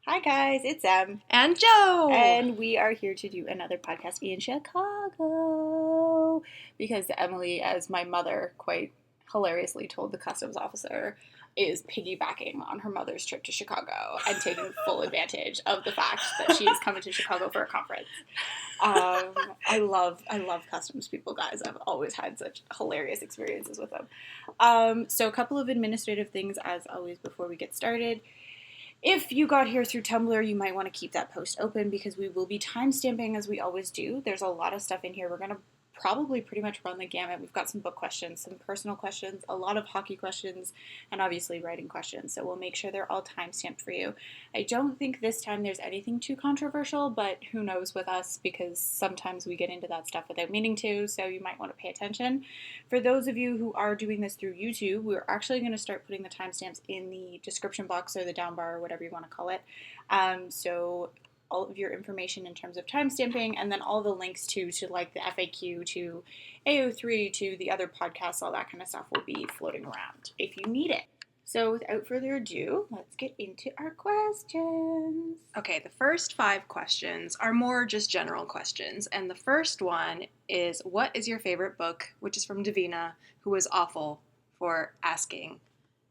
Hi guys, it's Em. And Joe! And we are here to do another podcast in Chicago. Because Emily, as my mother quite hilariously told the customs officer, is piggybacking on her mother's trip to Chicago and taking full advantage of the fact that she is coming to Chicago for a conference. I love customs people, guys. I've always had such hilarious experiences with them. So a couple of administrative things as always before we get started. If you got here through Tumblr, you might want to keep that post open because we will be timestamping as we always do. There's a lot of stuff in here. We're going to probably pretty much run the gamut. We've got some book questions, some personal questions, a lot of hockey questions, and obviously writing questions. So we'll make sure they're all timestamped for you. I don't think this time there's anything too controversial, but who knows with us because sometimes we get into that stuff without meaning to, so you might want to pay attention. For those of you who are doing this through YouTube, we're actually going to start putting the timestamps in the description box or the down bar or whatever you want to call it. So all of your information in terms of timestamping, and then all the links to like the FAQ, to AO3, to the other podcasts, all that kind of stuff will be floating around if you need it. So without further ado, let's get into our questions. Okay, the first 5 questions are more just general questions. And the first one is, what is your favorite book? Which is from Davina, who was awful for asking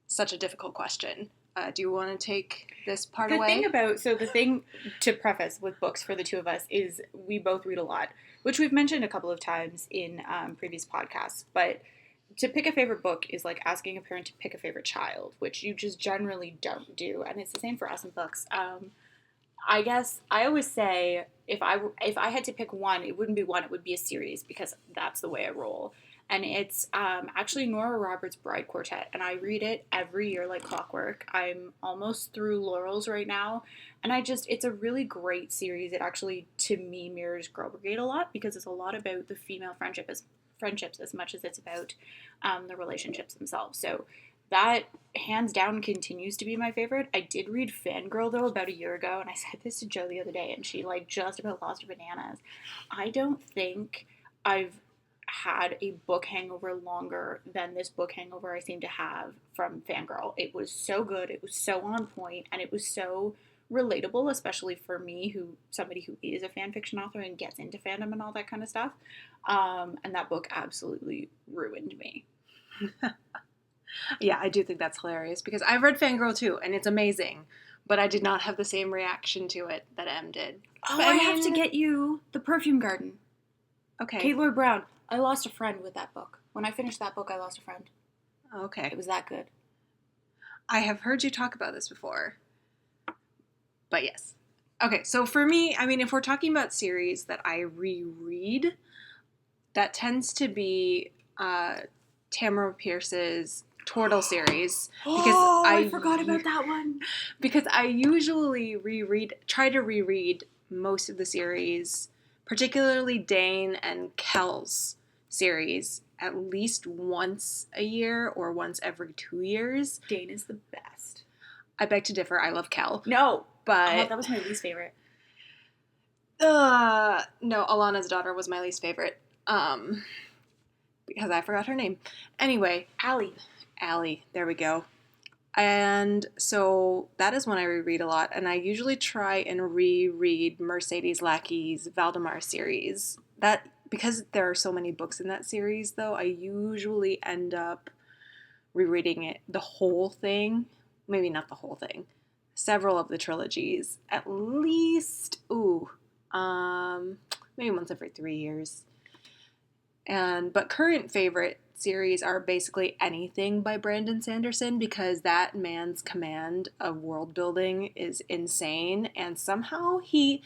such a difficult question. Do you want to take this part away? The thing to preface with books for the two of us is we both read a lot, which we've mentioned a couple of times in previous podcasts, but to pick a favorite book is like asking a parent to pick a favorite child, which you just generally don't do, and it's the same for us in books. I guess I always say if I had to pick one, it wouldn't be one, it would be a series because that's the way I roll. And it's actually Nora Roberts' Bride Quartet, and I read it every year like clockwork. I'm almost through Laurel's right now, and it's a really great series. It actually, to me, mirrors Girl Brigade a lot because it's a lot about the female friendships as much as it's about the relationships themselves. So that, hands down, continues to be my favorite. I did read Fangirl, though, about a year ago, and I said this to Joe the other day, and she, like, just about lost her bananas. I don't think I've had a book hangover longer than this book hangover I seem to have from Fangirl. It was so good, it was so on point, and it was so relatable, especially for me, somebody who is a fan fiction author and gets into fandom and all that kind of stuff. And that book absolutely ruined me. Yeah, I do think that's hilarious because I've read Fangirl too, and it's amazing, but I did not have the same reaction to it that Em did. Oh, I have to get you The Perfume Garden. Okay. Kate Lloyd Brown. I lost a friend with that book. When I finished that book, I lost a friend. Okay. It was that good. I have heard you talk about this before. But yes. Okay, so for me, I mean, if we're talking about series that I reread, that tends to be Tamara Pierce's Tortle series. Because I forgot about that one. Because I usually try to reread most of the series, particularly Dane and Kel's series, at least once a year or once every 2 years. Dane is the best. I beg to differ. I love Kel. No, but that was my least favorite. No, Alana's daughter was my least favorite. Because I forgot her name. Anyway, Allie, there we go. And so that is when I reread a lot, and I usually try and reread Mercedes Lackey's Valdemar series. That, because there are so many books in that series, though, I usually end up rereading it, the whole thing. Maybe not the whole thing. Several of the trilogies, at least, maybe once every 3 years. But current favorite series are basically anything by Brandon Sanderson because that man's command of world building is insane, and somehow he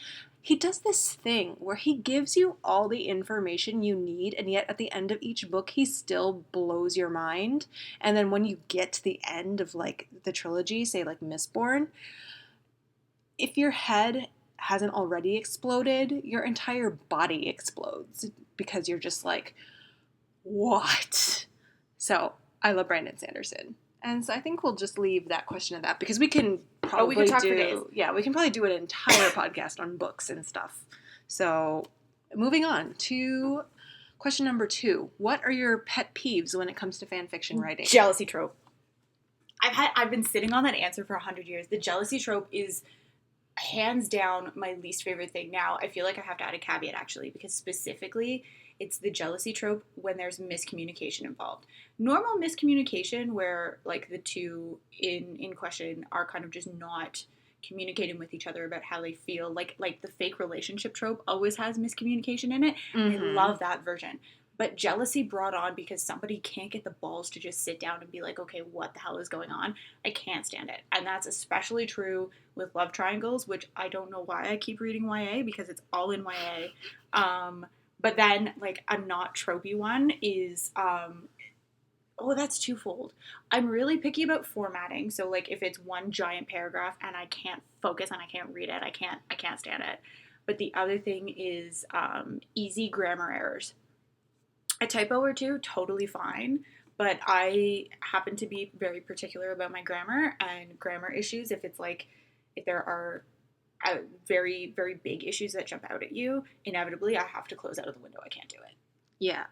does this thing where he gives you all the information you need, and yet at the end of each book he still blows your mind. And then when you get to the end of like the trilogy, say like Mistborn, if your head hasn't already exploded, your entire body explodes because you're just like, what? So I love Brandon Sanderson. And so I think we'll just leave that question at that because we can probably talk for days. Yeah, we can probably do an entire podcast on books and stuff. So moving on to question number 2. What are your pet peeves when it comes to fan fiction writing? Jealousy trope. I've been sitting on that answer for 100 years. The jealousy trope is hands down, my least favorite thing. Now, I feel like I have to add a caveat, actually, because specifically, it's the jealousy trope when there's miscommunication involved. Normal miscommunication, where, like, the two in question are kind of just not communicating with each other about how they feel. Like the fake relationship trope always has miscommunication in it. I love that version. But jealousy brought on because somebody can't get the balls to just sit down and be like, okay, what the hell is going on? I can't stand it. And that's especially true with love triangles, which I don't know why I keep reading YA, because it's all in YA. But then, like, a not tropey one is, that's twofold. I'm really picky about formatting. So, like, if it's one giant paragraph and I can't focus and I can't read it, I can't stand it. But the other thing is easy grammar errors. A typo or two, totally fine, but I happen to be very particular about my grammar and grammar issues. If there are very, very big issues that jump out at you, inevitably I have to close out of the window. I can't do it. Yeah.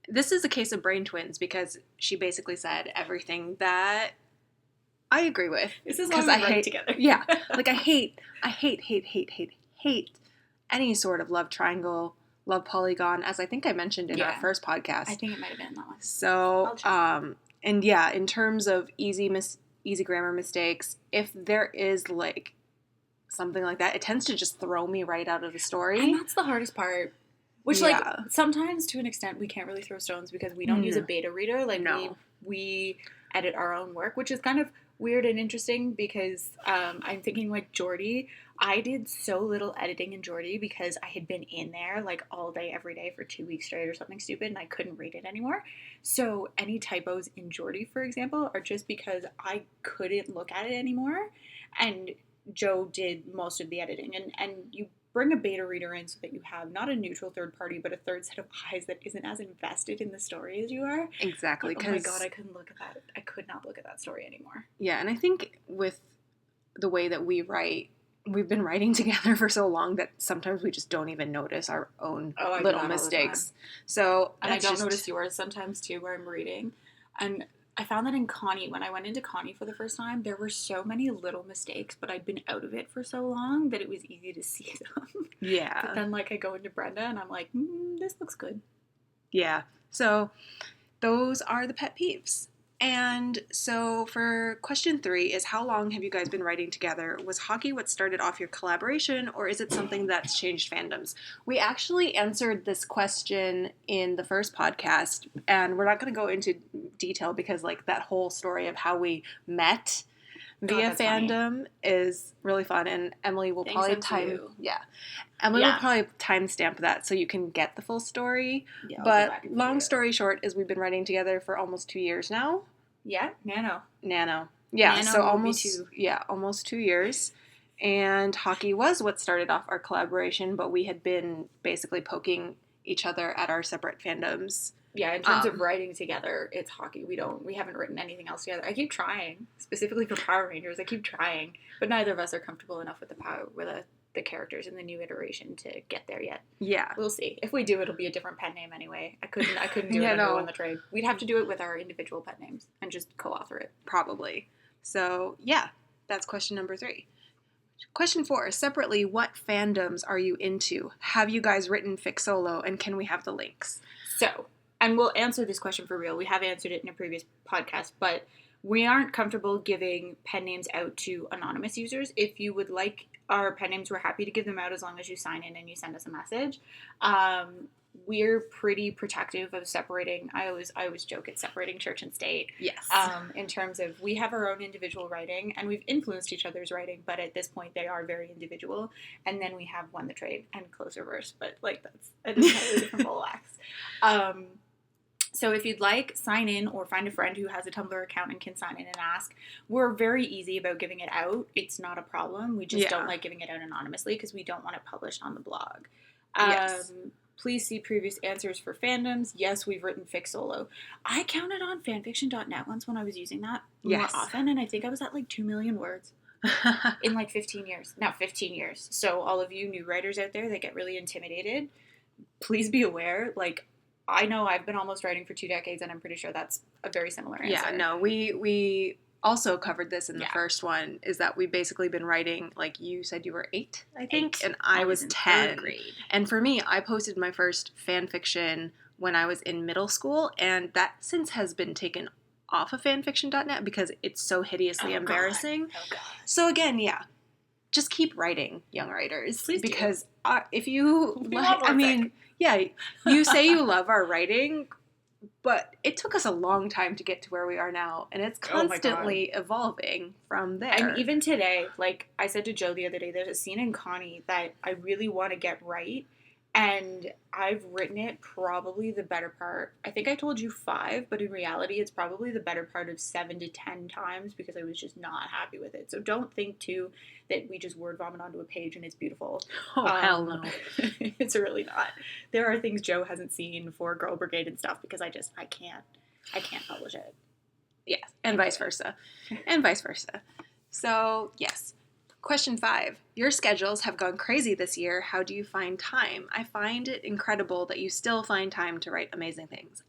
This is a case of brain twins, because she basically said everything that I agree with. This is why we write together. Yeah. Like, I hate any sort of love triangle, love polygon, as I think I mentioned in our first podcast. I think it might have been that one. So, and yeah, in terms of easy grammar mistakes, if there is, like, something like that, it tends to just throw me right out of the story. And that's the hardest part. Which, like, sometimes to an extent we can't really throw stones because we don't use a beta reader. Like, we edit our own work, which is kind of weird and interesting because I'm thinking, like, Geordie. I did so little editing in Geordie because I had been in there, like, all day, every day for 2 weeks straight or something stupid, and I couldn't read it anymore. So any typos in Geordie, for example, are just because I couldn't look at it anymore, and Joe did most of the editing. And you bring a beta reader in so that you have not a neutral third party, but a third set of eyes that isn't as invested in the story as you are. Exactly. Oh my god, I couldn't look at that. I could not look at that story anymore. Yeah, and I think with the way that we write, we've been writing together for so long that sometimes we just don't even notice our own little mistakes. So, and I don't notice yours sometimes too, where I'm reading. And I found that in Connie, when I went into Connie for the first time, there were so many little mistakes, but I'd been out of it for so long that it was easy to see them. Yeah. But then, like, I go into Brenda and I'm like, this looks good. Yeah. So those are the pet peeves. And so for question 3 is, how long have you guys been writing together? Was hockey what started off your collaboration, or is it something that's changed fandoms? We actually answered this question in the first podcast, and we're not going to go into detail because, like, that whole story of how we met via fandom is really fun, and Emily will probably timestamp that so you can get the full story. Yeah, but long story short is we've been writing together for almost 2 years now. Yeah, Nano. Yeah, Nano so almost 2 years. And hockey was what started off our collaboration, but we had been basically poking each other at our separate fandoms. Yeah, in terms of writing together, it's hockey. We haven't written anything else together. I keep trying, specifically for Power Rangers. I keep trying, but neither of us are comfortable enough with the characters in the new iteration to get there yet. Yeah, we'll see. If we do, it'll be a different pen name anyway. I couldn't do it under Won the Trade. We'd have to do it with our individual pet names and just co-author it. Probably. So yeah, that's question number 3. Question 4, separately, what fandoms are you into? Have you guys written fic solo, and can we have the links? So, and we'll answer this question for real. We have answered it in a previous podcast, but we aren't comfortable giving pen names out to anonymous users. If you would like our pen names, we're happy to give them out as long as you sign in and you send us a message. We're pretty protective of separating. I always joke it's separating church and state. Yes. In terms of, we have our own individual writing, and we've influenced each other's writing, but at this point they are very individual. And then we have Won the Trade and Close Reverse, but, like, that's an entirely different bowl of wax. So if you'd like, sign in or find a friend who has a Tumblr account and can sign in and ask. We're very easy about giving it out. It's not a problem. We just don't like giving it out anonymously because we don't want it published on the blog. Yes. Please see previous answers for fandoms. Yes, we've written fic solo. I counted on fanfiction.net once when I was using that more often, and I think I was at like 2 million words in like 15 years. Now 15 years. So all of you new writers out there that get really intimidated, please be aware, like, I know I've been almost writing for 2 decades, and I'm pretty sure that's a very similar answer. Yeah, no, we also covered this in the Yeah. first one, is that we've basically been writing, like you said you were 8, I think, 8. and I was in 10. 3rd grade. And for me, I posted my first fan fiction when I was in middle school, and that since has been taken off of fanfiction.net because it's so hideously embarrassing. Oh, God. So again, yeah, just keep writing, young writers. Please do. Because if you, We want more I mean, fic. yeah, you say you love our writing, but it took us a long time to get to where we are now, and it's Oh my constantly evolving from there. And even today, like I said to Joe the other day, there's a scene in Connie that I really want to get right, and I've written it probably the better part. I think I told you 5, but in reality, it's probably the better part of 7 to 10 times because I was just not happy with it. So don't think too that we just word vomit onto a page and it's beautiful. Oh, hell no. It's really not. There are things Joe hasn't seen for Girl Brigade and stuff because I can't publish it. Yes, and vice versa. And vice versa. So, yes. Question 5. Your schedules have gone crazy this year. How do you find time? I find it incredible that you still find time to write amazing things.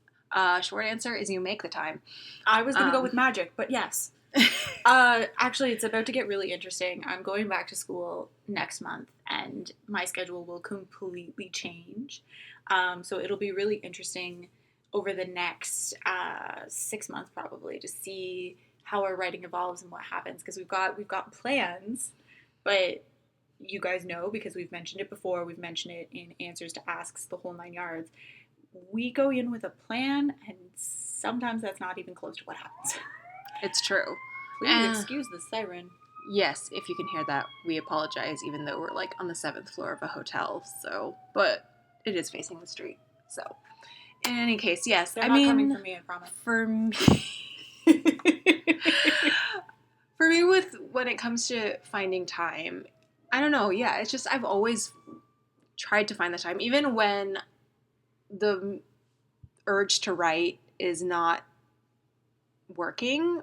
Short answer is you make the time. I was going to go with magic, but yes. Actually, it's about to get really interesting. I'm going back to school next month, and my schedule will completely change. So it'll be really interesting over the next 6 months probably to see how our writing evolves and what happens, because we've got plans, but you guys know because we've mentioned it before. We've mentioned it in answers to asks, the whole 9 yards. We go in with a plan, and sometimes that's not even close to what happens. It's true. Please excuse the siren. Yes, if you can hear that, we apologize, even though we're like on the 7th floor of a hotel. So, but it is facing the street. So, in any case, yes. They're not coming for me, I promise. For me, with when it comes to finding time, I don't know. Yeah, it's just I've always tried to find the time, even when the urge to write is not working,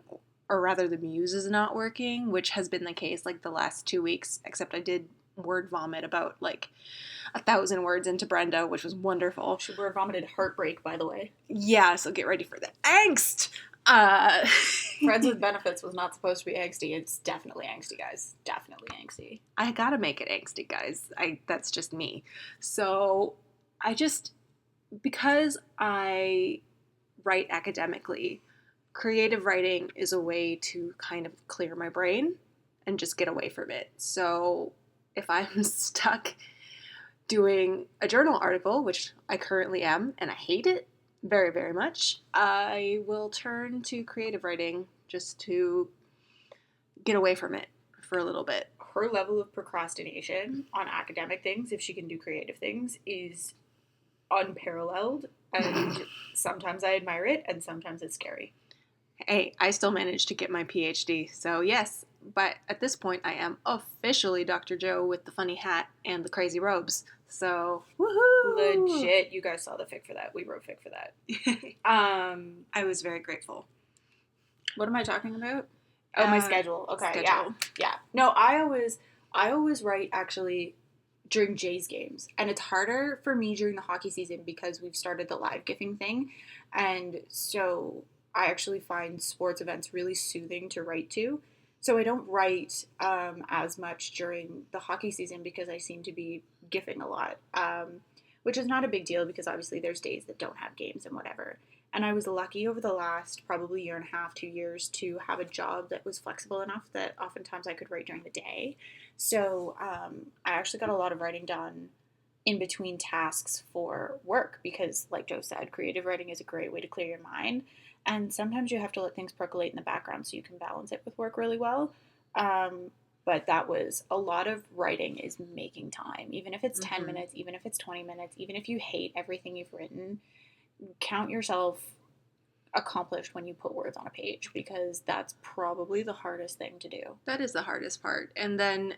or rather the muse is not working, which has been the case like the last 2 weeks, except I did word vomit about like 1,000 words into Brenda, which was wonderful. She word vomited heartbreak, by the way. Yeah, so get ready for the angst. Friends with Benefits was not supposed to be angsty. It's definitely angsty, guys. Definitely angsty. I gotta make it angsty, guys. That's just me. So because I write academically, creative writing is a way to kind of clear my brain and just get away from it. So if I'm stuck doing a journal article, which I currently am, and I hate it very, very much, I will turn to creative writing just to get away from it for a little bit. Her level of procrastination on academic things, if she can do creative things, is unparalleled. And sometimes I admire it, and sometimes it's scary. Hey, I still managed to get my PhD, so yes. But at this point, I am officially Dr. Joe with the funny hat and the crazy robes. So, woohoo! Legit, you guys saw the fic for that. We wrote fic for that. I was very grateful. What am I talking about? Oh, my schedule. Okay, schedule. Yeah. No, I always write actually during Jay's games, and it's harder for me during the hockey season because we've started the live gifting thing, and so I actually find sports events really soothing to write to. So I don't write as much during the hockey season because I seem to be gifting a lot, which is not a big deal because obviously there's days that don't have games and whatever. And I was lucky over the last probably year and a half, 2 years to have a job that was flexible enough that oftentimes I could write during the day. So I actually got a lot of writing done in between tasks for work because, like Joe said, creative writing is a great way to clear your mind. And sometimes you have to let things percolate in the background so you can balance it with work really well. But that was a lot of writing is making time. Even if it's 10 minutes, even if it's 20 minutes, even if you hate everything you've written, count yourself accomplished when you put words on a page because that's probably the hardest thing to do. That is the hardest part. And then,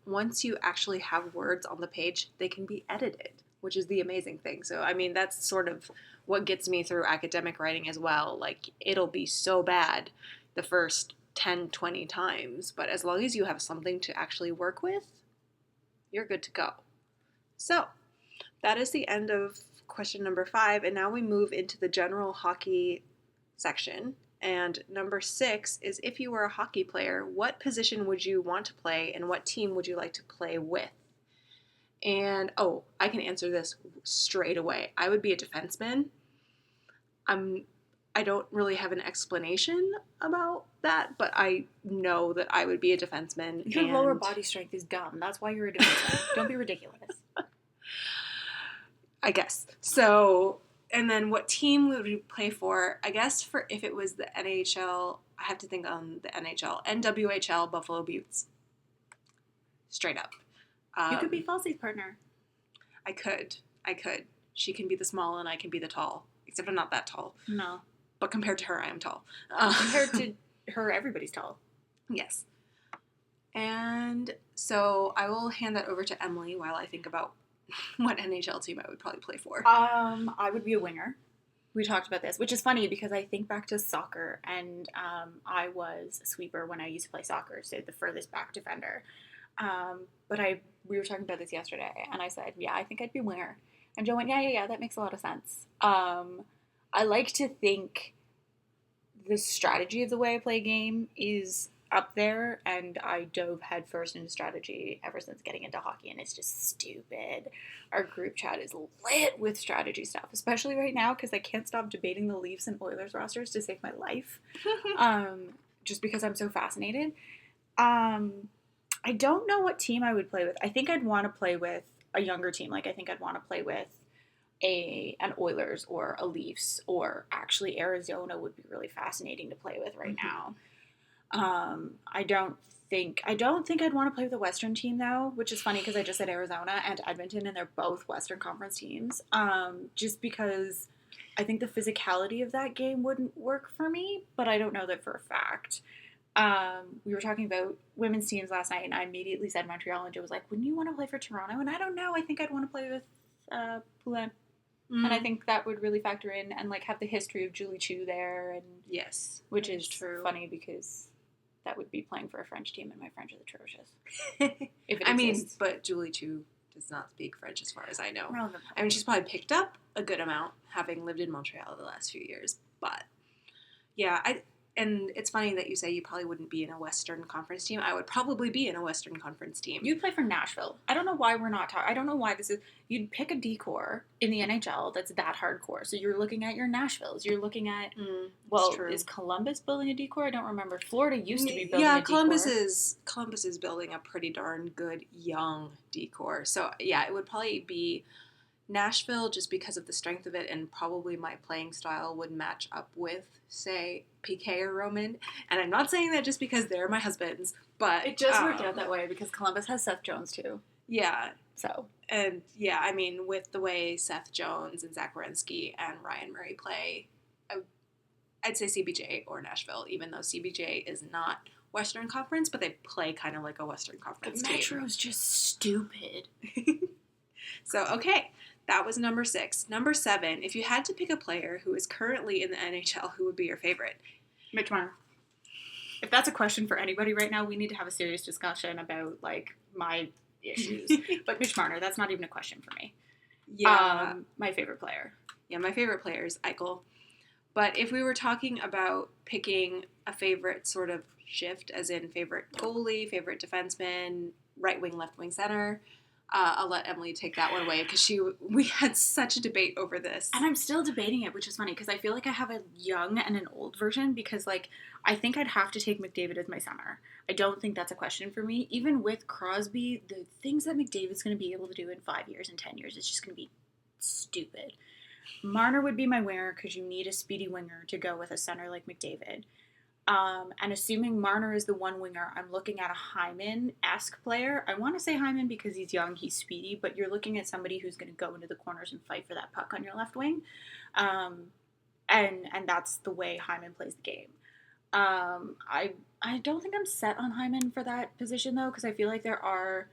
once you actually have words on the page, they can be edited, which is the amazing thing. So, I mean, that's sort of what gets me through academic writing as well. Like, it'll be so bad the first 10, 20 times, but as long as you have something to actually work with, you're good to go. So, that is the end of question number 5, and now we move into the general hockey section. And number 6 is, if you were a hockey player, what position would you want to play and what team would you like to play with? And, I can answer this straight away. I would be a defenseman. I don't really have an explanation about that, but I know that I would be a defenseman. Your lower body strength is dumb. That's why you're a defenseman. Don't be ridiculous. I guess. So, and then what team would we play for? I guess if it was the NHL, I have to think on the NHL. NWHL, Buffalo Buttes. Straight up. You could be Falsey's partner. I could. She can be the small and I can be the tall. Except I'm not that tall. No. But compared to her, I am tall. Compared to her, everybody's tall. Yes. And so I will hand that over to Emily while I think about what NHL team I would probably play for. I would be a winger. We talked about this, which is funny because I think back to soccer, and I was a sweeper when I used to play soccer, so the furthest back defender. But we were talking about this yesterday, and I said, yeah, I think I'd be a winger. And Joe went, yeah, that makes a lot of sense. I like to think the strategy of the way I play a game is up there, and I dove headfirst into strategy ever since getting into hockey, and it's just stupid. Our group chat is lit with strategy stuff, especially right now because I can't stop debating the Leafs and Oilers rosters to save my life, just because I'm so fascinated. I don't know what team I would play with. I think I'd want to play with a younger team. Like, I think I'd want to play with an Oilers or a Leafs, or actually Arizona would be really fascinating to play with right now. I don't think I'd want to play with a Western team though, which is funny because I just said Arizona and Edmonton, and they're both Western Conference teams. Just because I think the physicality of that game wouldn't work for me, but I don't know that for a fact. We were talking about women's teams last night, and I immediately said Montreal, and Joe was like, wouldn't you want to play for Toronto? And I don't know, I think I'd want to play with Poulin. And I think that would really factor in, and like have the history of Julie Chu there, and yes, which is true. Funny because that would be playing for a French team, and my French is atrocious. If it exists. But Julie Chu does not speak French as far as I know. Relevant. I mean, she's probably picked up a good amount having lived in Montreal the last few years, but yeah, and it's funny that you say you probably wouldn't be in a Western Conference team. I would probably be in a Western Conference team. You'd play for Nashville. I don't know why we're not talking. I don't know why this is. You'd pick a D-corps in the NHL that's that hardcore. So you're looking at your Nashvilles. You're looking at, is Columbus building a D-corps? I don't remember. Florida used to be building a D-corps. Columbus is building a pretty darn good young D-corps. So yeah, it would probably be Nashville just because of the strength of it, and probably my playing style would match up with, say, PK or Roman. And I'm not saying that just because they're my husbands, but it just worked out that way because Columbus has Seth Jones too. Yeah. So. And yeah, I mean, with the way Seth Jones and Zach Werenski and Ryan Murray play, I'd say CBJ or Nashville, even though CBJ is not Western Conference, but they play kind of like a Western Conference team. Metro's just stupid. So, okay. That was number 6. Number 7, if you had to pick a player who is currently in the NHL, who would be your favorite? Mitch Marner. If that's a question for anybody right now, we need to have a serious discussion about, like, my issues. But Mitch Marner, that's not even a question for me. Yeah. My favorite player. Yeah, my favorite player is Eichel. But if we were talking about picking a favorite sort of shift, as in favorite goalie, favorite defenseman, right wing, left wing, center, I'll let Emily take that one away because we had such a debate over this. And I'm still debating it, which is funny because I feel like I have a young and an old version because, like, I think I'd have to take McDavid as my center. I don't think that's a question for me. Even with Crosby, the things that McDavid's going to be able to do in 5 years and 10 years, it's just going to be stupid. Marner would be my winger because you need a speedy winger to go with a center like McDavid. And assuming Marner is the one winger, I'm looking at a Hyman-esque player. I want to say Hyman because he's young, he's speedy, but you're looking at somebody who's going to go into the corners and fight for that puck on your left wing. And that's the way Hyman plays the game. I don't think I'm set on Hyman for that position, though, because I feel like there are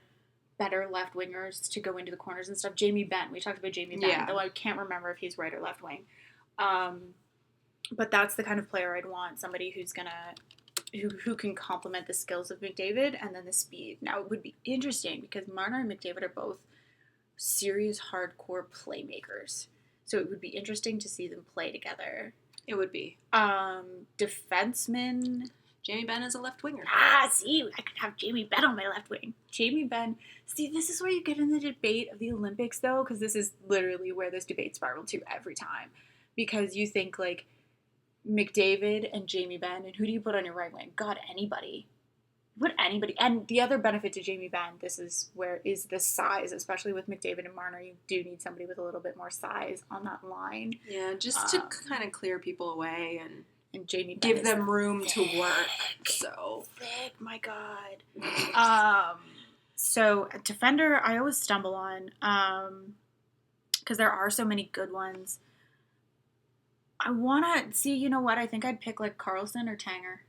better left wingers to go into the corners and stuff. Jamie Benn. We talked about Jamie Benn, though I can't remember if he's right or left wing. But that's the kind of player I'd want, somebody who can complement the skills of McDavid and then the speed. Now, it would be interesting because Marner and McDavid are both serious hardcore playmakers. So it would be interesting to see them play together. It would be. Defenseman. Jamie Benn is a left winger. See, I could have Jamie Benn on my left wing. Jamie Benn. See, this is where you get in the debate of the Olympics, though, because this is literally where this debate spiraled to every time. Because you think, like, McDavid and Jamie Benn, and who do you put on your right wing? God, anybody. Put anybody. And the other benefit to Jamie Benn, this is where is the size, especially with McDavid and Marner. You do need somebody with a little bit more size on that line. Yeah, just to kind of clear people away and Jamie Benn give them room to work. So thick, my God. So a defender, I always stumble on, because there are so many good ones. I want to see. You know what? I think I'd pick like Carlson or Tanger.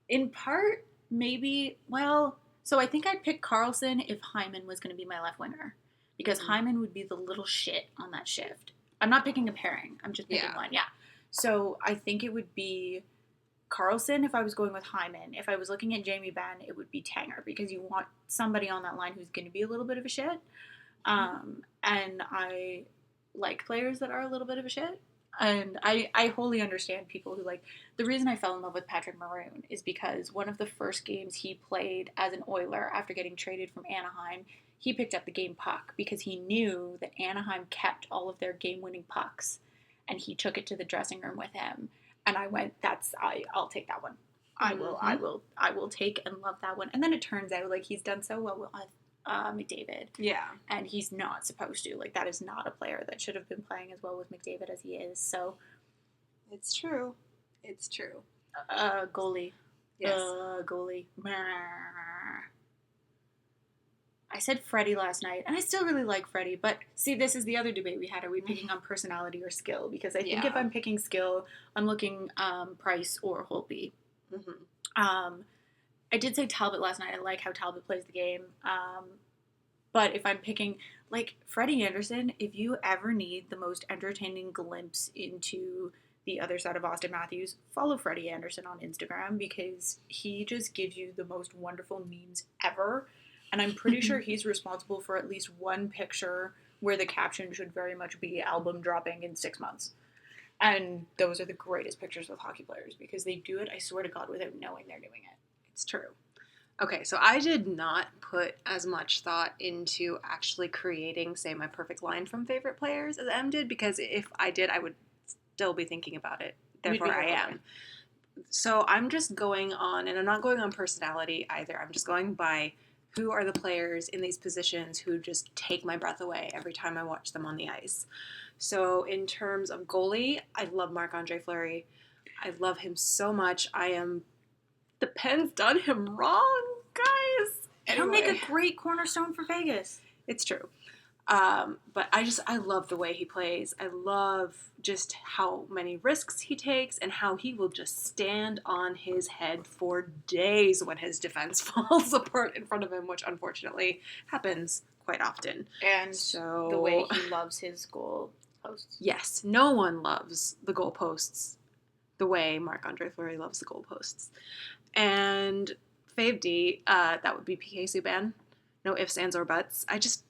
In part, maybe. Well, so I think I'd pick Carlson if Hyman was going to be my left winger, because Hyman would be the little shit on that shift. I'm not picking a pairing. I'm just picking one. Yeah. So I think it would be Carlson if I was going with Hyman. If I was looking at Jamie Benn, it would be Tanger, because you want somebody on that line who's going to be a little bit of a shit. And I like players that are a little bit of a shit. And I wholly understand people who like... The reason I fell in love with Patrick Maroon is because one of the first games he played as an Oiler after getting traded from Anaheim, he picked up the game puck because he knew that Anaheim kept all of their game-winning pucks. And he took it to the dressing room with him. And I went, I'll take that one. I will take and love that one. And then it turns out, like, he's done so well with McDavid. Yeah. And he's not supposed to. Like, that is not a player that should have been playing as well with McDavid as he is. So. It's true. It's true. Goalie. Yes. Goalie. I said Freddie last night, and I still really like Freddie, but see, this is the other debate we had. Are we picking on personality or skill? Because I think if I'm picking skill, I'm looking Price or Holtby. I did say Talbot last night. I like how Talbot plays the game. But if I'm picking, like, Freddie Anderson, if you ever need the most entertaining glimpse into the other side of Austin Matthews, follow Freddie Anderson on Instagram, because he just gives you the most wonderful memes ever. And I'm pretty sure he's responsible for at least one picture where the caption should very much be album dropping in 6 months. And those are the greatest pictures with hockey players, because they do it, I swear to God, without knowing they're doing it. It's true. Okay, so I did not put as much thought into actually creating, say, my perfect line from favorite players as Em did, because if I did, I would still be thinking about it. Therefore, I am. So I'm just going on, and I'm not going on personality either. I'm just going by who are the players in these positions who just take my breath away every time I watch them on the ice. So in terms of goalie, I love Marc-Andre Fleury. I love him so much. The Penn's done him wrong, guys. He'll make a great cornerstone for Vegas. It's true. But I love the way he plays. I love just how many risks he takes and how he will just stand on his head for days when his defense falls apart in front of him, which unfortunately happens quite often. And so the way he loves his goal posts. Yes, no one loves the goal posts the way Marc-Andre Fleury loves the goal posts. And Fave D, that would be PK Subban. No ifs, ands, or buts.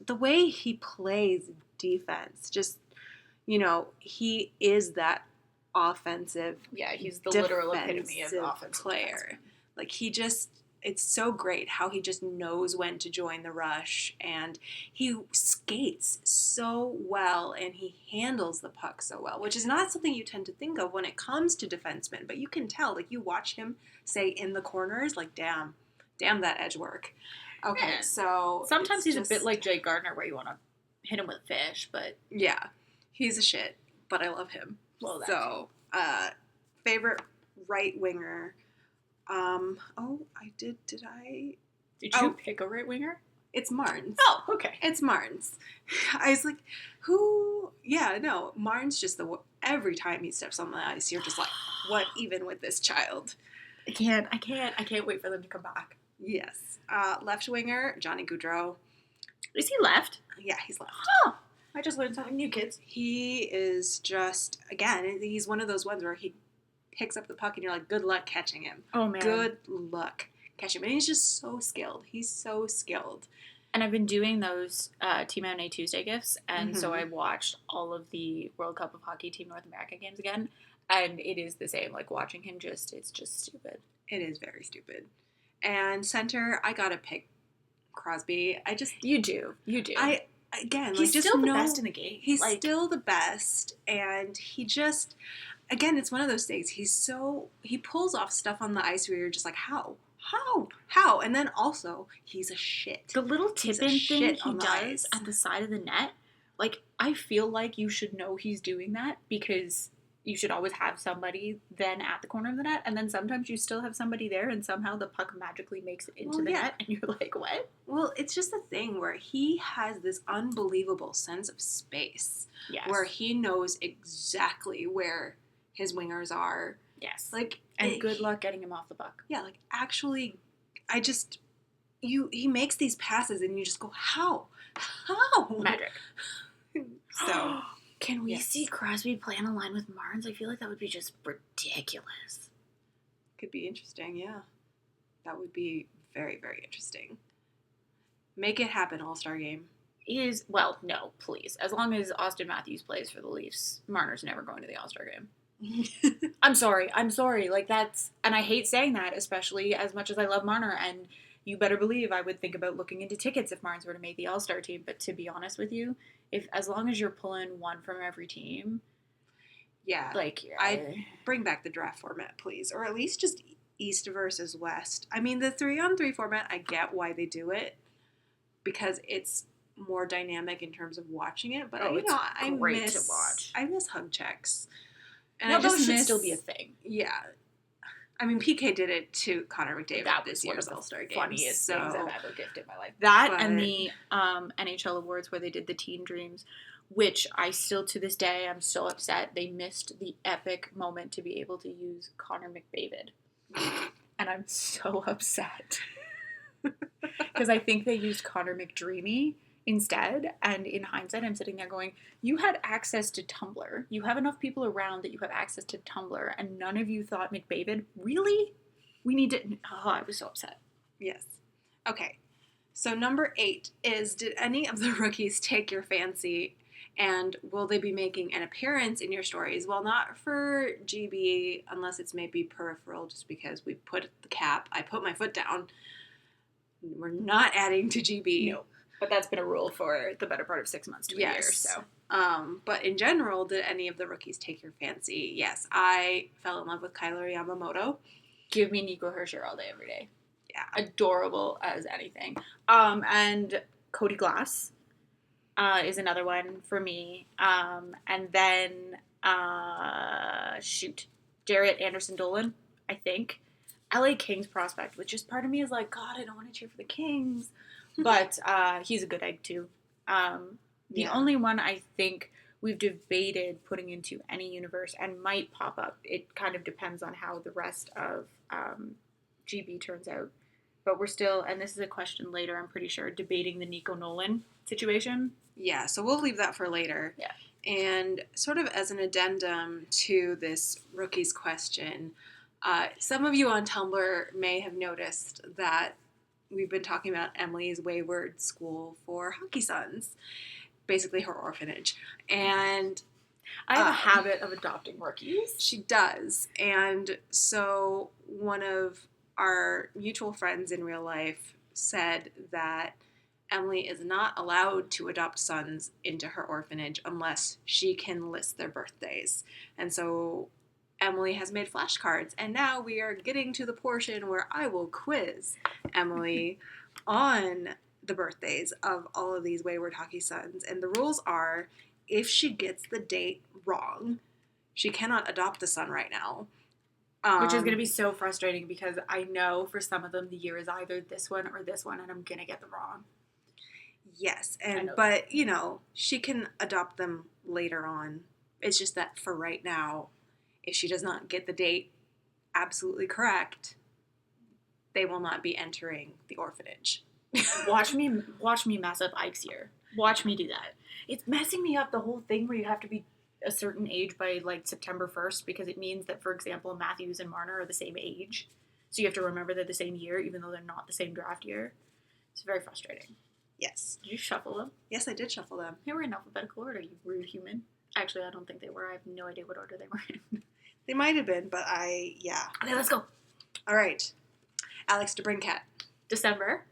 The way he plays defense, just, he is that offensive. Yeah, he's the literal epitome of offensive player. Like, it's so great how he just knows when to join the rush, and he skates so well, and he handles the puck so well, which is not something you tend to think of when it comes to defensemen, but you can tell, like, you watch him, say, in the corners, like, damn that edge work. Okay, so sometimes he's a bit like Jake Gardner, where you want to hit him with a fish, but yeah, he's a shit, but I love him. Well, so favorite right winger. Did you pick a right winger? It's Martins. Oh, okay. It's Martins. I was like, who? Yeah, no, Martins just every time he steps on the ice, you're just like, what even with this child? I can't wait for them to come back. Yes. Left winger, Johnny Gaudreau. Is he left? Yeah, he's left. Oh, I just learned something new, kids. He is just, again, he's one of those ones where he picks up the puck and you're like, good luck catching him. Oh, man. Good luck catching him. And he's just so skilled. He's so skilled. And I've been doing those Team MA Tuesday gifts, and so I Mhm. watched all of the World Cup of Hockey Team North America games again, and it is the same. Like, watching him it's just stupid. It is very stupid. And center, I gotta pick Crosby. You do. Again, He's just still the know best in the game. he's still the best, and he just, again, it's one of those things. He pulls off stuff on the ice where you're just like, how, and then also he's a shit. The little tip-in thing he does ice. at the side of the net, like, I feel like you should know he's doing that because you should always have somebody then at the corner of the net, and then sometimes you still have somebody there, and somehow the puck magically makes it into the net, and you're like, what? Well, it's just a thing where he has this unbelievable sense of space, where he knows exactly where his wingers are. Yes. And good luck getting him off the puck. Yeah, actually, he makes these passes, and you just go, how? Magic. So, can we see Crosby play on a line with Marnes? I feel like that would be just ridiculous. Could be interesting, yeah. That would be very, very interesting. Make it happen, All-Star Game. No, please. As long as Austin Matthews plays for the Leafs, Marner's never going to the All-Star Game. I'm sorry. And I hate saying that, especially as much as I love Marner, and you better believe I would think about looking into tickets if Marnes were to make the All-Star team. But to be honest with you, as long as you're pulling one from every team, yeah, I'd bring back the draft format, please, or at least just East versus West. I mean, the 3-on-3 format, I get why they do it because it's more dynamic in terms of watching it. But I miss to watch. I miss hug checks. And I just should still be a thing. Yeah. I mean, PK did it to Connor McDavid this year's All-Star Game. Funniest things I've ever gifted in my life. And the NHL Awards where they did the Teen Dreams, which I still, to this day, I'm still upset. They missed the epic moment to be able to use Connor McDavid. And I'm so upset. Because I think they used Connor McDreamy instead, and in hindsight I'm sitting there going, you had access to Tumblr, you have enough people around that you have access to Tumblr, and none of you thought McDavid? Really? We need to... I was so upset. Yes. Okay, so number 8 is, did any of the rookies take your fancy, and will they be making an appearance in your stories? Well, not for GB, unless it's maybe peripheral, just because we put the cap, I put my foot down. We're not adding to GB. No. But that's been a rule for the better part of 6 months to a year. So, but in general, did any of the rookies take your fancy? Yes, I fell in love with Kyler Yamamoto. Give me Nico Herscher all day, every day. Yeah, adorable as anything. And Cody Glass is another one for me. And then Jarrett Anderson-Dolan, I think. LA Kings prospect, which is part of me is like, God, I don't want to cheer for the Kings. But he's a good egg, too. The only one I think we've debated putting into any universe and might pop up. It kind of depends on how the rest of GB turns out. But we're still, and this is a question later, I'm pretty sure, debating the Nico Nolan situation. Yeah, so we'll leave that for later. Yeah. And sort of as an addendum to this rookies question, some of you on Tumblr may have noticed that we've been talking about Emily's Wayward School for Hockey Sons, basically her orphanage. And I have a habit of adopting rookies. She does. And so one of our mutual friends in real life said that Emily is not allowed to adopt sons into her orphanage unless she can list their birthdays. And so Emily has made flashcards, and now we are getting to the portion where I will quiz Emily on the birthdays of all of these Wayward Hockey Sons. And the rules are, if she gets the date wrong, she cannot adopt the son right now. Which is going to be so frustrating because I know for some of them the year is either this one or this one, and I'm going to get them wrong. Yes, but she can adopt them later on. It's just that for right now, if she does not get the date absolutely correct, they will not be entering the orphanage. Watch me mess up Ike's year. Watch me do that. It's messing me up, the whole thing where you have to be a certain age by like September 1st, because it means that, for example, Matthews and Marner are the same age. So you have to remember they're the same year, even though they're not the same draft year. It's very frustrating. Yes. Did you shuffle them? Yes, I did shuffle them. They were in alphabetical order, you rude human. Actually, I don't think they were. I have no idea what order they were in. They might have been, but yeah. Okay, let's go. All right. Alex DeBrincat. December.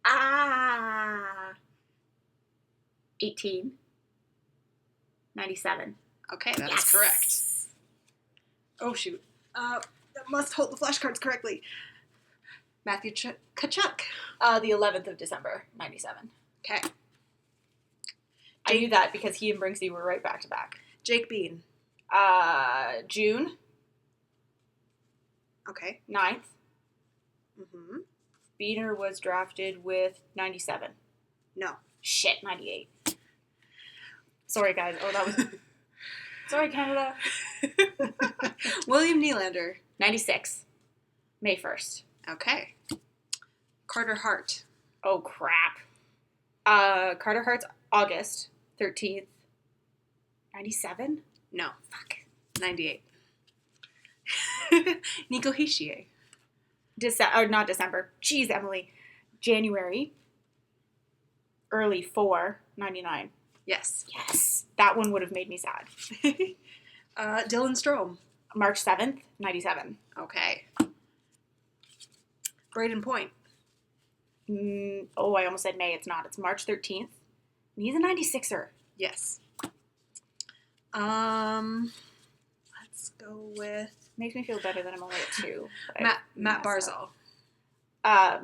1897. Okay, that is correct. Oh, shoot. That must hold the flashcards correctly. Matthew Kachuk. The 11th of December, 97. Okay. I knew that because he and Brinksy were right back to back. Jake Bean. June. Okay. 9th. Mm-hmm. Beaner was drafted with 97. No. Shit, 98. Sorry, guys. Oh, that was... Sorry, Canada. William Nylander. 96. May 1st. Okay. Carter Hart. Oh, crap. Carter Hart's August 13th. 97? No. Fuck. 98. Nico Hischier. Not December. Jeez, Emily. January. Early 4. 99. Yes. Yes. That one would have made me sad. Dylan Strome. March 7th. 97. Okay. Braden Point. I almost said May. It's not. It's March 13th. And he's a 96er. Yes. Let's go with... Makes me feel better that I'm only at 2. Matt Barzal.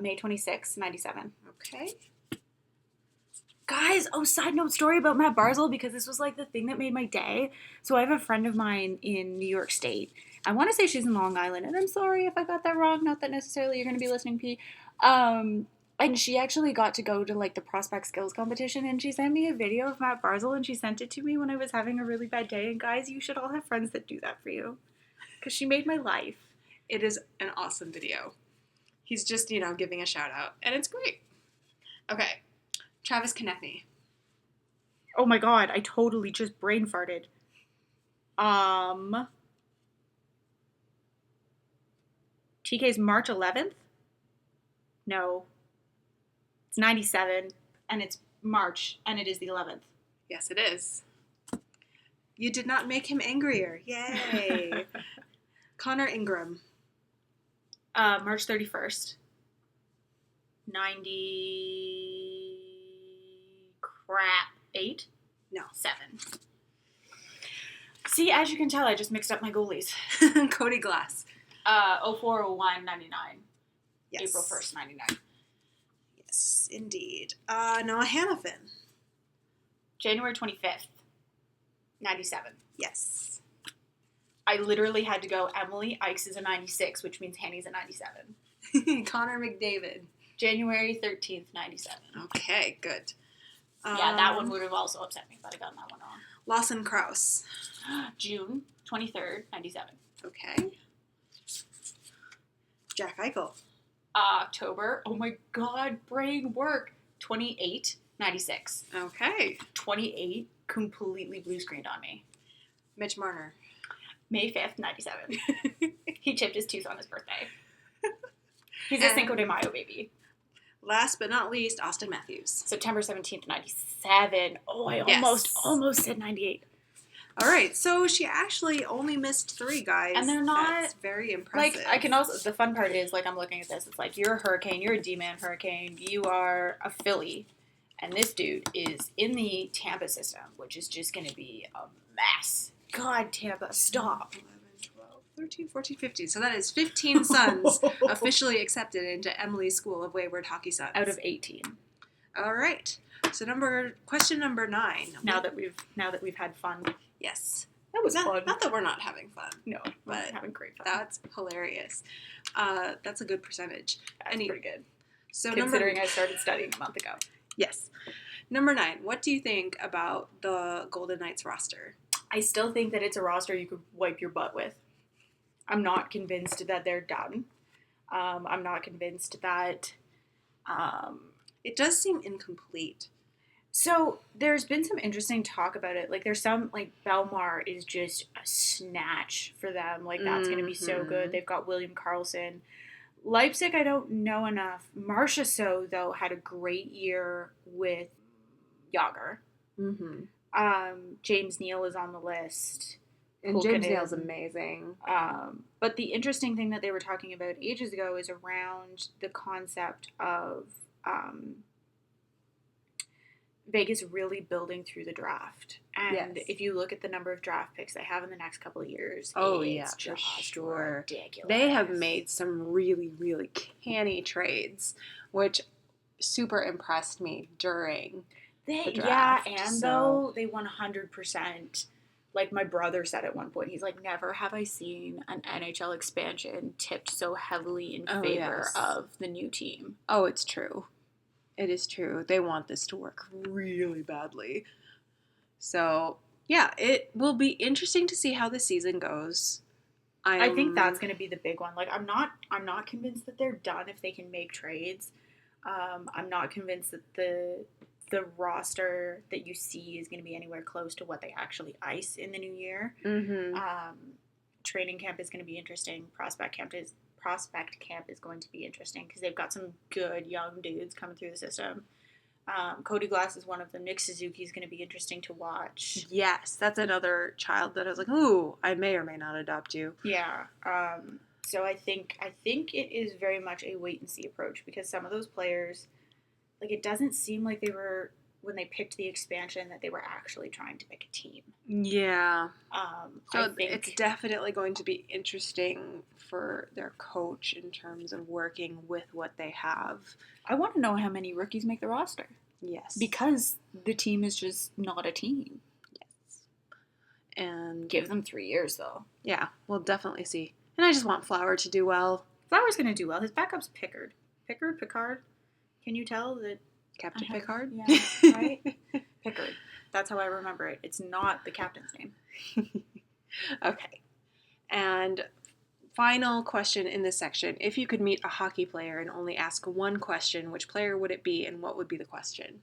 May 26th, 97. Okay. Guys, side note story about Matt Barzal, because this was like the thing that made my day. So I have a friend of mine in New York State. I want to say she's in Long Island, and I'm sorry if I got that wrong. Not that necessarily you're going to be listening, P. And she actually got to go to like the prospect skills competition, and she sent me a video of Matt Barzal, and she sent it to me when I was having a really bad day. And guys, you should all have friends that do that for you, because she made my life. It is an awesome video. He's just, giving a shout out, and it's great. Okay. Travis Konechny. Oh my god, I totally just brain farted. TK's March 11th? No. It's 97, and it's March, and it is the 11th. Yes, it is. You did not make him angrier. Yay. Connor Ingram. March 31st. 90... crap. 8? No. 7. See, as you can tell, I just mixed up my goalies. Cody Glass. 0401 99. Yes. April 1st, 99. Yes, indeed. Noah Hannafin. January 25th, 97. Yes. I literally had to go, Emily Ikes is a 96, which means Hanny's a 97. Connor McDavid. January 13th, 97. Okay, good. Yeah, that one would have also upset me, but I got that one wrong. Lawson Krause. June 23rd, 97. Okay. Jack Eichel. October, oh my god, brain work. 28, 96. Okay. 28 completely blue screened on me. Mitch Marner. May 5th, 97. He chipped his tooth on his birthday. He's a Cinco de Mayo baby. Last but not least, Austin Matthews. September 17th, 97. Oh, I almost said 98. All right, so she actually only missed 3, guys. And they're not... That's very impressive. Like, I can also... The fun part is, like, I'm looking at this. It's like, you're a Hurricane. You're a D-man Hurricane. You are a Philly. And this dude is in the Tampa system, which is just going to be a mess. God, Tampa, stop. 11, 12, 13, 14, 15. So that is 15 sons officially accepted into Emily's School of Wayward Hockey Sons. Out of 18. All right. So question number 9. Now that we've had fun. Yes. That was fun. Not that we're not having fun. No, but we're having great fun. That's hilarious. That's a good percentage. That's pretty good. So considering I started studying a month ago. Yes. Number 9. What do you think about the Golden Knights roster? I still think that it's a roster you could wipe your butt with. I'm not convinced that they're done. I'm not convinced that... it does seem incomplete. So, there's been some interesting talk about it. Like, there's some, like, Belmar is just a snatch for them. Like, that's going to be so good. They've got William Karlsson. Leipzig, I don't know enough. Marcia So, though, had a great year with Yager. Mm-hmm. James Neal is on the list. And James Neal's amazing. But the interesting thing that they were talking about ages ago is around the concept of Vegas really building through the draft. And if you look at the number of draft picks they have in the next couple of years, it's just for sure. ridiculous. They have made some really, really canny trades, which super impressed me during the draft. Yeah, and though they 100%, like my brother said at one point, he's like, never have I seen an NHL expansion tipped so heavily in favor of the new team. Oh, it's true. It is true. They want this to work really badly. So, yeah, it will be interesting to see how the season goes. I think that's going to be the big one. Like, I'm not convinced that they're done if they can make trades. I'm not convinced that the roster that you see is going to be anywhere close to what they actually ice in the new year. Mm-hmm. Training camp is going to be interesting. Prospect camp is going to be interesting because they've got some good young dudes coming through the system. Cody Glass is one of them. Nick Suzuki is going to be interesting to watch. Yes, that's another child that I was like, ooh, I may or may not adopt you. Yeah. So I think it is very much a wait and see approach because some of those players, like, it doesn't seem like they were, when they picked the expansion, that they were actually trying to pick a team. Yeah. So I think it's definitely going to be interesting for their coach in terms of working with what they have. I want to know how many rookies make the roster. Yes. Because the team is just not a team. Yes. And give them 3 years, though. Yeah, we'll definitely see. And I just want Flower to do well. Flower's going to do well. His backup's Picard. Can you tell that? Captain Picard? Yeah, right? Picard. That's how I remember it. It's not the captain's name. Okay. And final question in this section. If you could meet a hockey player and only ask one question, which player would it be and what would be the question?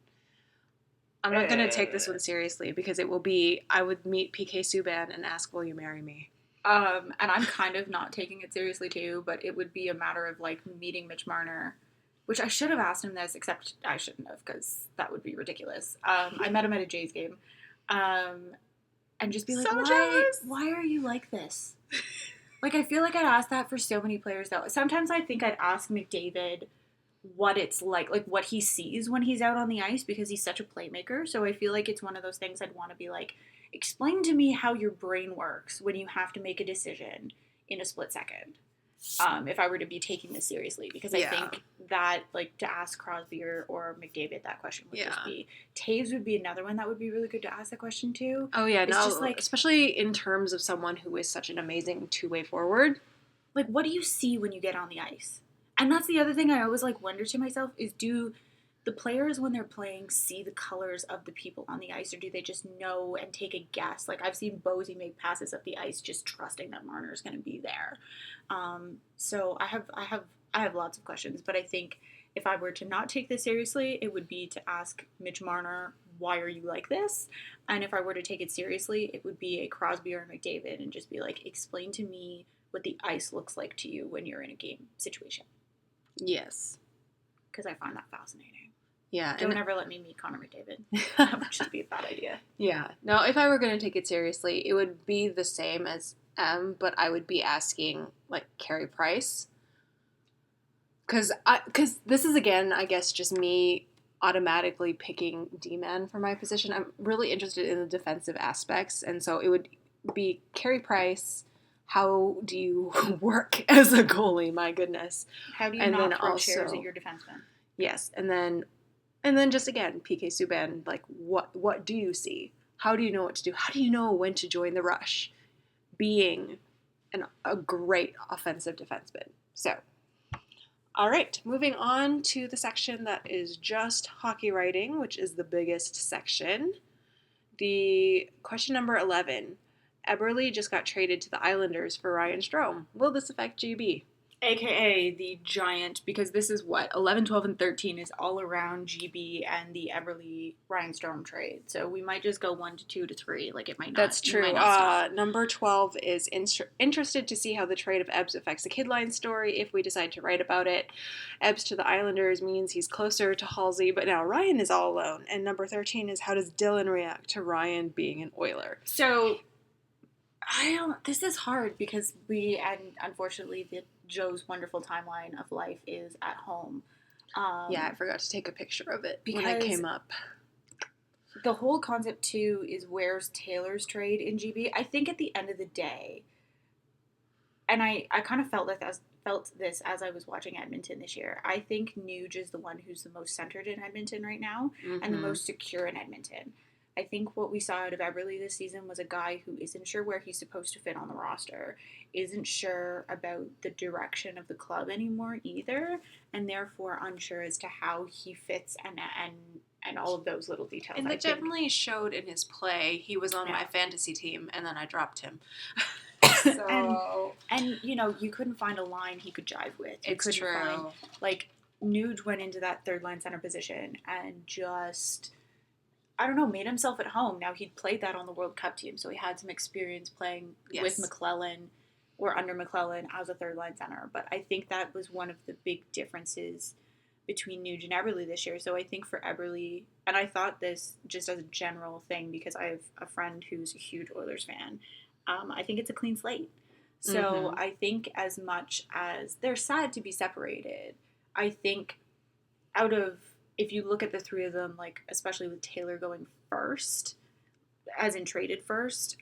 I'm not going to take this one seriously because it will be, I would meet PK Subban and ask, will you marry me? And I'm kind of not taking it seriously too, but it would be a matter of like meeting Mitch Marner, which I should have asked him this, except I shouldn't have because that would be ridiculous. I met him at a Jays game. And just be like, why are you like this? Like, I feel like I'd ask that for so many players, though. Sometimes I think I'd ask McDavid what it's like what he sees when he's out on the ice because he's such a playmaker. So I feel like it's one of those things I'd want to be like, explain to me how your brain works when you have to make a decision in a split second. If I were to be taking this seriously, because I think that, like, to ask Crosby or McDavid that question would just be, Taves would be another one that would be really good to ask that question to. Oh yeah, just like, especially in terms of someone who is such an amazing two-way forward. Like, what do you see when you get on the ice? And that's the other thing I always like wonder to myself is, do the players when they're playing see the colors of the people on the ice, or do they just know and take a guess? Like, I've seen Bosey make passes up the ice just trusting that Marner's going to be there. So I have lots of questions, but I think if I were to not take this seriously, it would be to ask Mitch Marner, why are you like this? And if I were to take it seriously, it would be a Crosby or a McDavid and just be like, explain to me what the ice looks like to you when you're in a game situation. Yes. Because I find that fascinating. Yeah. Don't ever let me meet Connor McDavid. That would just be a bad idea. Yeah. No, if I were going to take it seriously, it would be the same as but I would be asking, like, Carey Price. Because this is, again, I guess, just me automatically picking D-man for my position. I'm really interested in the defensive aspects, and so it would be Carey Price. How do you work as a goalie? My goodness. How do you not throw chairs at your defenseman? Yes, and then just again, PK Subban, like, what do you see? How do you know what to do? How do you know when to join the rush? Being a great offensive defenseman. So, all right, moving on to the section that is just hockey writing, which is the biggest section. The question number 11. Eberle just got traded to the Islanders for Ryan Strome. Will this affect GB? AKA the giant, because this is what, 11, 12, and 13 is all around GB and the Eberle Ryan Storm trade. So we might just go 1 to 2 to 3. Like, it might not. That's we true. might not stop. Number 12 is interested to see how the trade of Ebbs affects the Kidline story if we decide to write about it. Ebbs to the Islanders means he's closer to Halsey, but now Ryan is all alone. And number 13 is how does Dylan react to Ryan being an Oiler? So, this is hard because and unfortunately, Joe's wonderful timeline of life is at home. Yeah, I forgot to take a picture of it when it came up. The whole concept, too, is where's Taylor's trade in GB? I think at the end of the day, and I kind of felt this as I was watching Edmonton this year, I think Nuge is the one who's the most centered in Edmonton right now and the most secure in Edmonton. I think what we saw out of Eberle this season was a guy who isn't sure where he's supposed to fit on the roster, isn't sure about the direction of the club anymore either, and therefore unsure as to how he fits and all of those little details. And that definitely showed in his play. He was on my fantasy team, and then I dropped him. So and you know, you couldn't find a line he could jive with. It's true. Nuge went into that third line center position and just, I don't know, made himself at home. Now, he'd played that on the World Cup team, so he had some experience playing with McClellan or under McClellan as a third-line center. But I think that was one of the big differences between Nuge and Eberle this year. So I think for Eberle, and I thought this just as a general thing because I have a friend who's a huge Oilers fan, I think it's a clean slate. So I think as much as they're sad to be separated, I think if you look at the three of them, like especially with Taylor going first, as in traded first,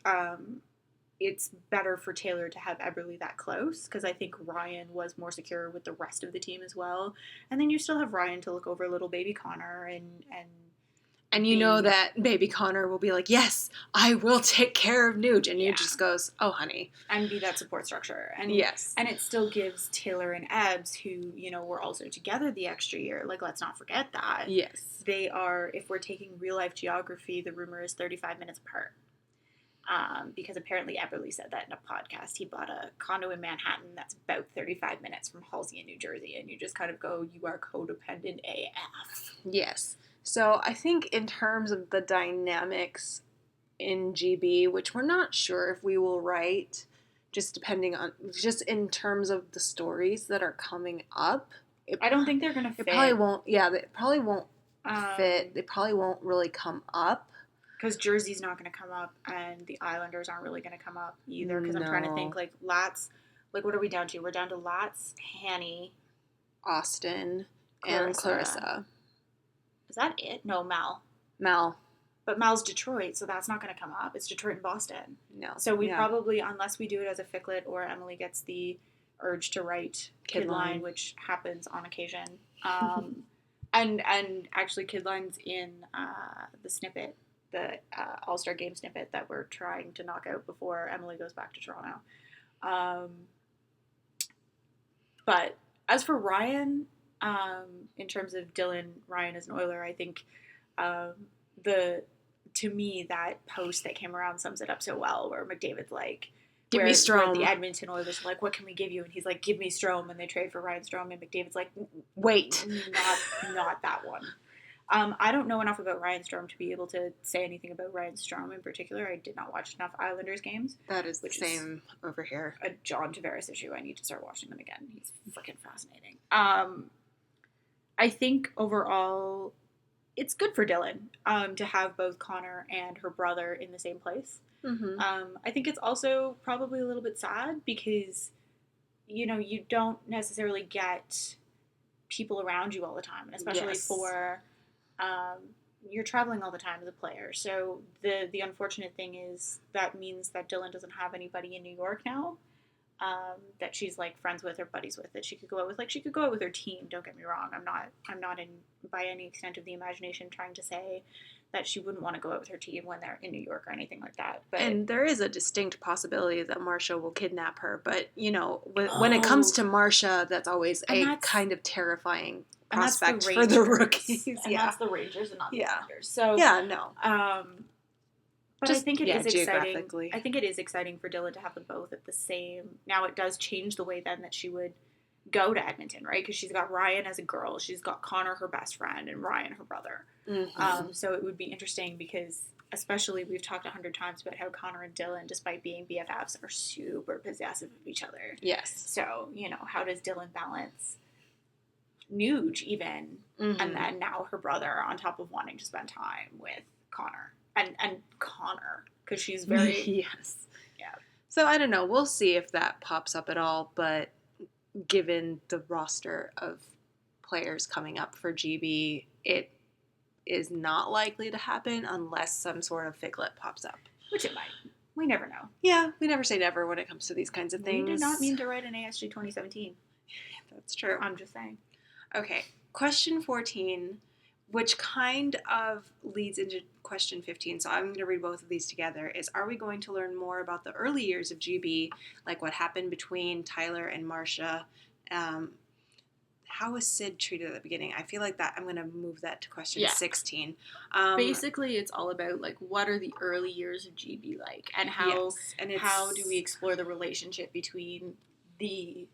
it's better for Taylor to have Eberle that close because I think Ryan was more secure with the rest of the team as well. And then you still have Ryan to look over little baby Connor and you know that baby Connor will be like, yes, I will take care of Nuge. And Nuge just goes, oh, honey. And be that support structure. And yes. And it still gives Taylor and Ebbs, who, you know, were also together the extra year. Like, let's not forget that. Yes. They are, if we're taking real-life geography, the rumor is 35 minutes apart. Because apparently Eberle said that in a podcast. He bought a condo in Manhattan that's about 35 minutes from Halsey in New Jersey. And you just kind of go, you are codependent AF. Yes. So I think in terms of the dynamics in GB, which we're not sure if we will write, just in terms of the stories that are coming up. I don't think they're going to fit. It probably won't, it probably won't fit. They probably won't really come up. Because Jersey's not going to come up, and the Islanders aren't really going to come up either. Because I'm trying to think, like, Latz, like, what are we down to? We're down to Latz, Hanny, Austin, and Clarissa. Is that it? No, Mal. But Mal's Detroit, so that's not going to come up. It's Detroit and Boston. No. So we probably, unless we do it as a ficlet or Emily gets the urge to write Kidline, which happens on occasion. And actually Kidline's in the snippet, the All-Star Game snippet that we're trying to knock out before Emily goes back to Toronto. But as for Ryan, in terms of Dylan, Ryan as an Oiler, I think to me, that post that came around sums it up so well, where McDavid's like, give me Strome. The Edmonton Oilers are like, what can we give you? And he's like, give me Strome, and they trade for Ryan Strome, and McDavid's like, wait. Not that one. I don't know enough about Ryan Strome to be able to say anything about Ryan Strome in particular. I did not watch enough Islanders games. That is the same over here. A John Tavares issue. I need to start watching them again. He's freaking fascinating. I think overall, it's good for Dylan to have both Connor and her brother in the same place. Mm-hmm. I think it's also probably a little bit sad because, you know, you don't necessarily get people around you all the time, and especially for you're traveling all the time as a player. So the unfortunate thing is that means that Dylan doesn't have anybody in New York now that she's like friends with or buddies with that she could go out with. Like, she could go out with her team. Don't get me wrong. I'm not in by any extent of the imagination trying to say that she wouldn't want to go out with her team when they're in New York or anything like that. But, and there is a distinct possibility that Marcia will kidnap her. But, you know, when it comes to Marcia, that's always a kind of terrifying prospect for the rookies. And that's the Rangers and not the Islanders. So no. But I think it is exciting. I think it is exciting for Dylan to have them both at the same. Now it does change the way then that she would go to Edmonton, right? Because she's got Ryan as a girl, she's got Connor, her best friend, and Ryan, her brother. Mm-hmm. So it would be interesting because, especially, we've talked 100 times about how Connor and Dylan, despite being BFFs, are super possessive of each other. Yes. So, how does Dylan balance Nuge even, and then now her brother on top of wanting to spend time with Connor and Connor, because she's very yes. Yeah. So I don't know. We'll see if that pops up at all, but given the roster of players coming up for GB, it is not likely to happen unless some sort of figlet pops up. Which it might. We never know. Yeah, we never say never when it comes to these kinds of things. We did not mean to write an ASG 2017. That's true. I'm just saying. Okay, question 14, which kind of leads into question 15, so I'm going to read both of these together, is are we going to learn more about the early years of GB, like what happened between Tyler and Marcia? How was Sid treated at the beginning? I feel like that I'm going to move that to question 16. Basically, it's all about, like, what are the early years of GB like, and how do we explore the relationship between the...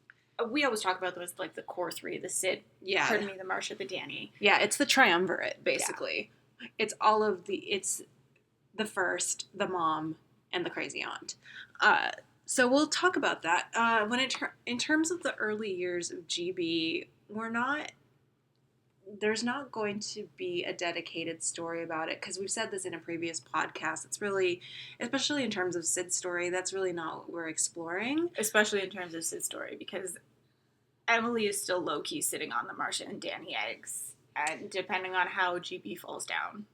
We always talk about them as, like, the core three, the Sid, the Marcia, the Danny. Yeah, it's the triumvirate, basically. Yeah. It's all of it's the first, the mom, and the crazy aunt. So we'll talk about that. In terms of the early years of GB, there's not going to be a dedicated story about it, because we've said this in a previous podcast. It's really, especially in terms of Sid's story, that's really not what we're exploring. Especially in terms of Sid's story, because Emily is still low-key sitting on the Marcia and Danny eggs, and depending on how GB falls down,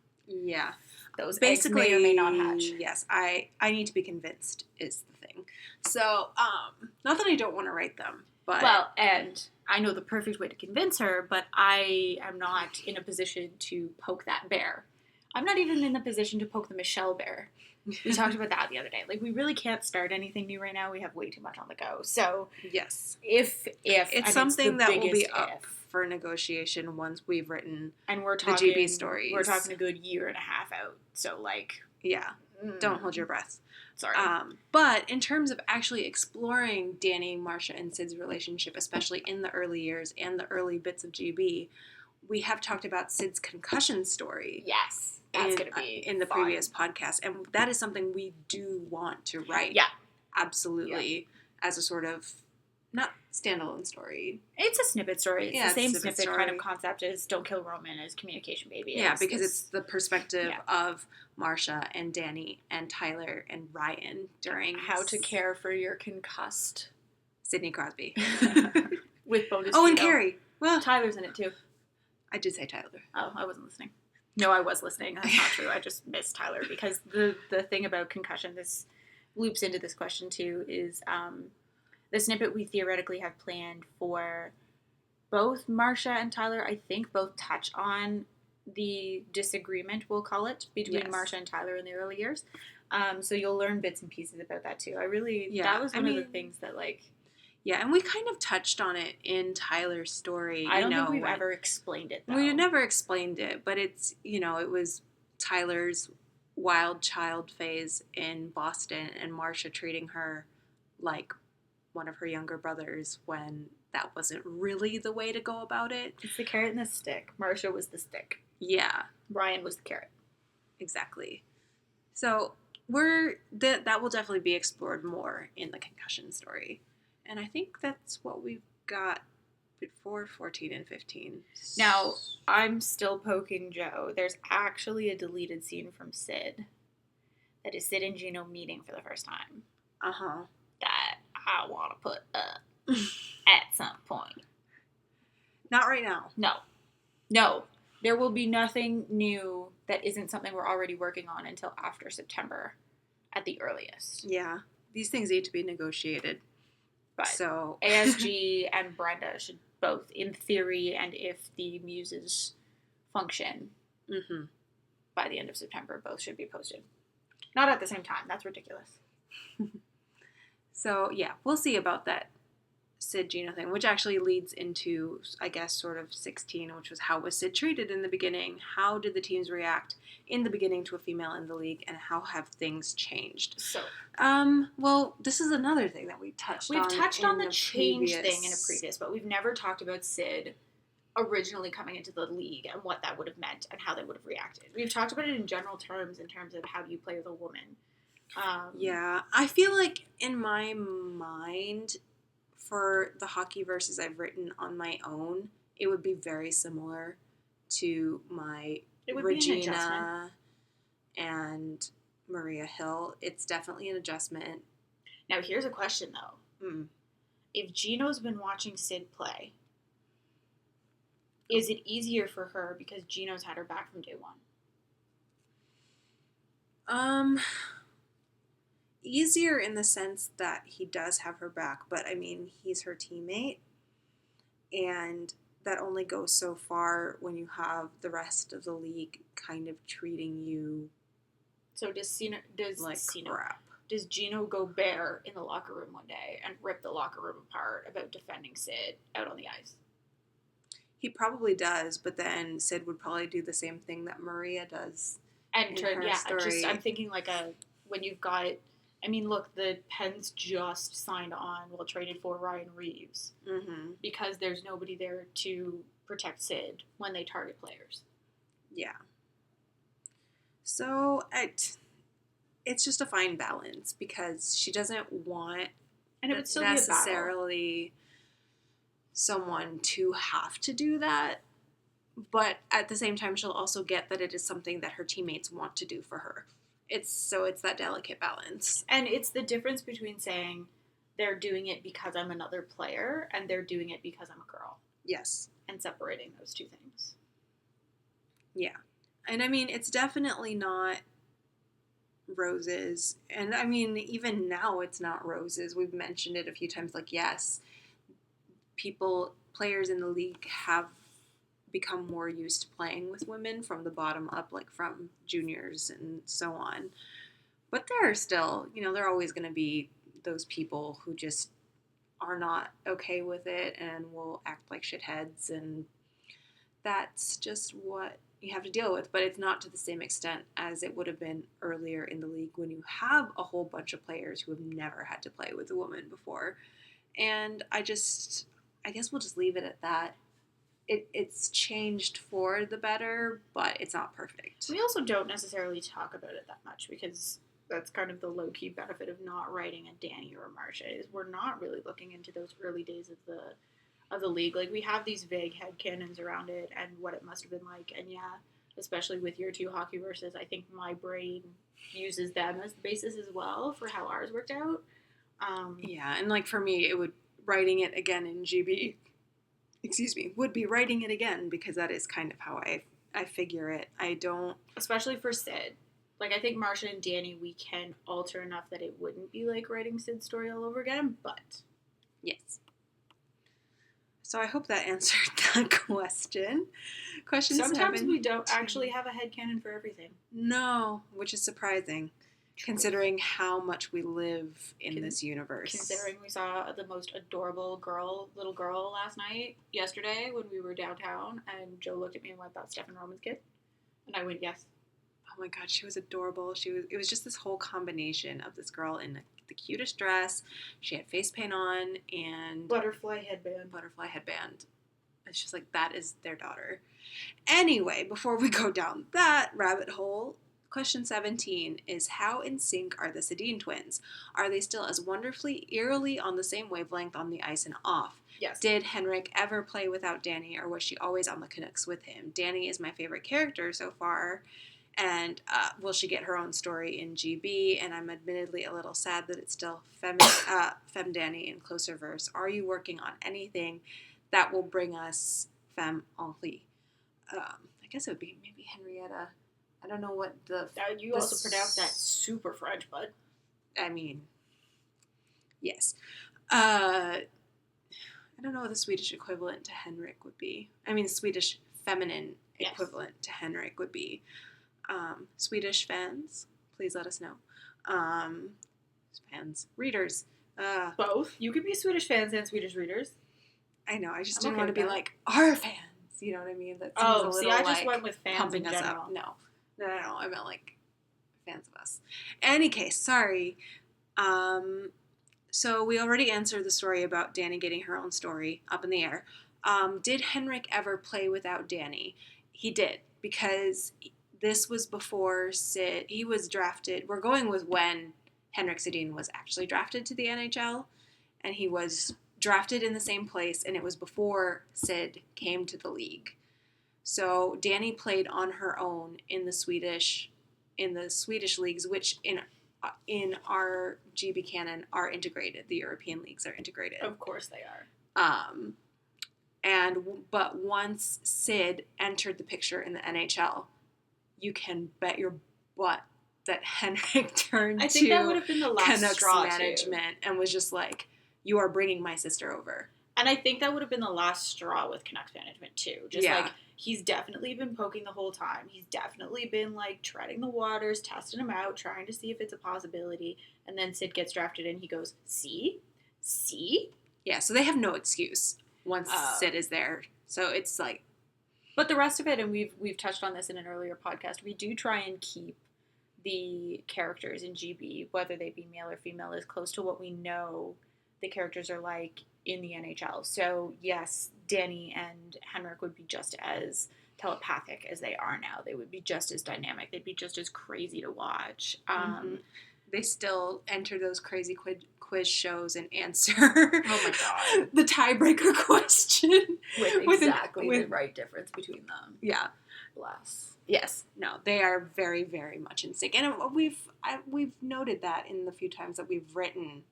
those basically eggs may or may not hatch. Yes, I need to be convinced is the thing. So, not that I don't want to write them, but... Well, and I know the perfect way to convince her, but I am not in a position to poke that bear. I'm not even in the position to poke the Michelle bear. We talked about that the other day. Like, we really can't start anything new right now. We have way too much on the go. So, yes, if it's something that will be up for negotiation once we've written and we're talking the GB stories. We're talking a good year and a half out. So, like, don't hold your breath. Sorry. But in terms of actually exploring Danny, Marcia, and Sid's relationship, especially in the early years and the early bits of GB, we have talked about Sid's concussion story. Yes. That's going to be in the previous podcast. And that is something we do want to write. Yeah. Absolutely. Yeah. As a sort of, not standalone story. It's a snippet story. It's the same snippet kind of concept as Don't Kill Roman as Communication Baby. Yeah, because it's the perspective of Marcia and Danny and Tyler and Ryan during... How to care for your concussed... Sidney Crosby. With bonus and Carrie. Well, Tyler's in it too. I did say Tyler. Oh, I wasn't listening. No, I was listening. That's not true. I just missed Tyler, because the thing about concussion, this loops into this question too, is the snippet we theoretically have planned for both Marcia and Tyler, I think both touch on the disagreement, we'll call it, between Marcia and Tyler in the early years. So you'll learn bits and pieces about that too. That was one of the things that, like... Yeah, and we kind of touched on it in Tyler's story. I don't think we've ever explained it, though. We never explained it, but it's, it was Tyler's wild child phase in Boston, and Marcia treating her like one of her younger brothers when that wasn't really the way to go about it. It's the carrot and the stick. Marcia was the stick. Yeah. Brian was the carrot. Exactly. So that will definitely be explored more in the concussion story. And I think that's what we've got before 14 and 15. Now, I'm still poking Joe. There's actually a deleted scene from Sid that is Sid and Gino meeting for the first time. Uh-huh. That I want to put up at some point. Not right now. No. There will be nothing new that isn't something we're already working on until after September at the earliest. Yeah. These things need to be negotiated. But so ASG and Brenda should both, in theory, and if the muses function, by the end of September, both should be posted. Not at the same time. That's ridiculous. So, yeah, we'll see about that Sid Gino thing, which actually leads into, I guess, sort of 16, which was how was Sid treated in the beginning? How did the teams react in the beginning to a female in the league, and how have things changed? So, well, this is another thing that we touched on. We've touched on the change previous thing in a previous, but we've never talked about Sid originally coming into the league and what that would have meant and how they would have reacted. We've talked about it in general terms, in terms of how do you play with a woman. Yeah, I feel like in my mind, for the hockey verses I've written on my own, it would be very similar to my Regina and Maria Hill. It's definitely an adjustment. Now, here's a question, though. If Gino's been watching Sid play, is it easier for her because Gino's had her back from day one? Easier in the sense that he does have her back, but I mean, he's her teammate, and that only goes so far when you have the rest of the league kind of treating you so crap. Does Gino go bare in the locker room one day and rip the locker room apart about defending Sid out on the ice? He probably does, but then Sid would probably do the same thing that Maria does. And I'm thinking when you've got, I mean, look, the Pens just signed on, traded for Ryan Reeves, because there's nobody there to protect Sid when they target players. Yeah. So it's just a fine balance, because she doesn't want, and it would still necessarily someone to have to do that, but at the same time she'll also get that it is something that her teammates want to do for her. It's that delicate balance. And it's the difference between saying they're doing it because I'm another player and they're doing it because I'm a girl. Yes. And separating those two things. Yeah. And I mean, it's definitely not roses. And I mean, even now it's not roses. We've mentioned it a few times, yes, players in the league have become more used to playing with women from the bottom up, from juniors and so on. But there are still, there are always going to be those people who just are not okay with it and will act like shitheads, and that's just what you have to deal with. But it's not to the same extent as it would have been earlier in the league, when you have a whole bunch of players who have never had to play with a woman before. And I guess we'll just leave it at that. It's changed for the better, but it's not perfect. We also don't necessarily talk about it that much, because that's kind of the low-key benefit of not writing a Danny or a Marcia, is we're not really looking into those early days of the league. We have these vague headcanons around it and what it must have been like, and yeah, especially with your two hockey verses, I think my brain uses them as the basis as well for how ours worked out. Yeah, and for me, it would, writing it again in GB, would be writing it again, because that is kind of how I figure it. I don't... Especially for Sid. I think Marcia and Danny, we can alter enough that it wouldn't be like writing Sid's story all over again, but... Yes. So I hope that answered that question. Question 17. Sometimes we don't actually have a headcanon for everything. No, which is surprising, considering how much we live in this universe. Considering we saw the most adorable little girl yesterday when we were downtown, and Joe looked at me and went, "That's Stephen Roman's kid?" And I went, "Yes." Oh my god, she was adorable. It was just this whole combination of this girl in the cutest dress. She had face paint on and butterfly headband. It's just that is their daughter. Anyway, before we go down that rabbit hole, question 17 is, how in sync are the Sedin twins? Are they still as wonderfully, eerily on the same wavelength on the ice and off? Yes. Did Henrik ever play without Danny, or was she always on the Canucks with him? Danny is my favorite character so far, and will she get her own story in GB? And I'm admittedly a little sad that it's still Femme Danny in closer verse. Are you working on anything that will bring us Femme Henri? I guess it would be maybe Henrietta. I don't know what you also pronounced that super French, bud. I mean, yes. I don't know what the Swedish equivalent to Henrik would be. I mean, the Swedish feminine equivalent to Henrik would be. Swedish fans, please let us know. Readers, Both. You could be Swedish fans and Swedish readers. I know. I just I'm didn't okay want to with be that. like, our fans. You know what I mean? That seems a little, see, I just went with fans pumping in us general. up. No. I meant like fans of us. Any case, sorry. So we already answered the story about Dani getting her own story up in the air. Did Henrik ever play without Dani? He did, because this was before Sid. He was drafted. We're going with when Henrik Sedin was actually drafted to the NHL, and he was drafted in the same place, and it was before Sid came to the league. So Dani played on her own in the Swedish leagues, which in our GB canon are integrated. The European leagues are integrated. Of course they are. But once Sid entered the picture in the NHL, you can bet your butt that Henrik turned I think to that would have been the last Canucks straw management and was just like, "You are bringing my sister over." And I think that would have been the last straw with Canucks management too. Just like, he's definitely been poking the whole time. He's definitely been like treading the waters, testing him out, trying to see if it's a possibility. And then Sid gets drafted and he goes, see? Yeah, so they have no excuse once Sid is there. So it's like, but the rest of it, and we've touched on this in an earlier podcast, we do try and keep the characters in GB, whether they be male or female, as close to what we know the characters are like in the NHL. So yes, Dani and Henrik would be just as telepathic as they are now. They would be just as dynamic. They'd be just as crazy to watch. They still enter those crazy quiz shows and answer oh my god, the tiebreaker question with exactly the right difference between them. Yeah. Bless. Yes. No, they are very, very much in sync. And we've noted that in the few times that we've written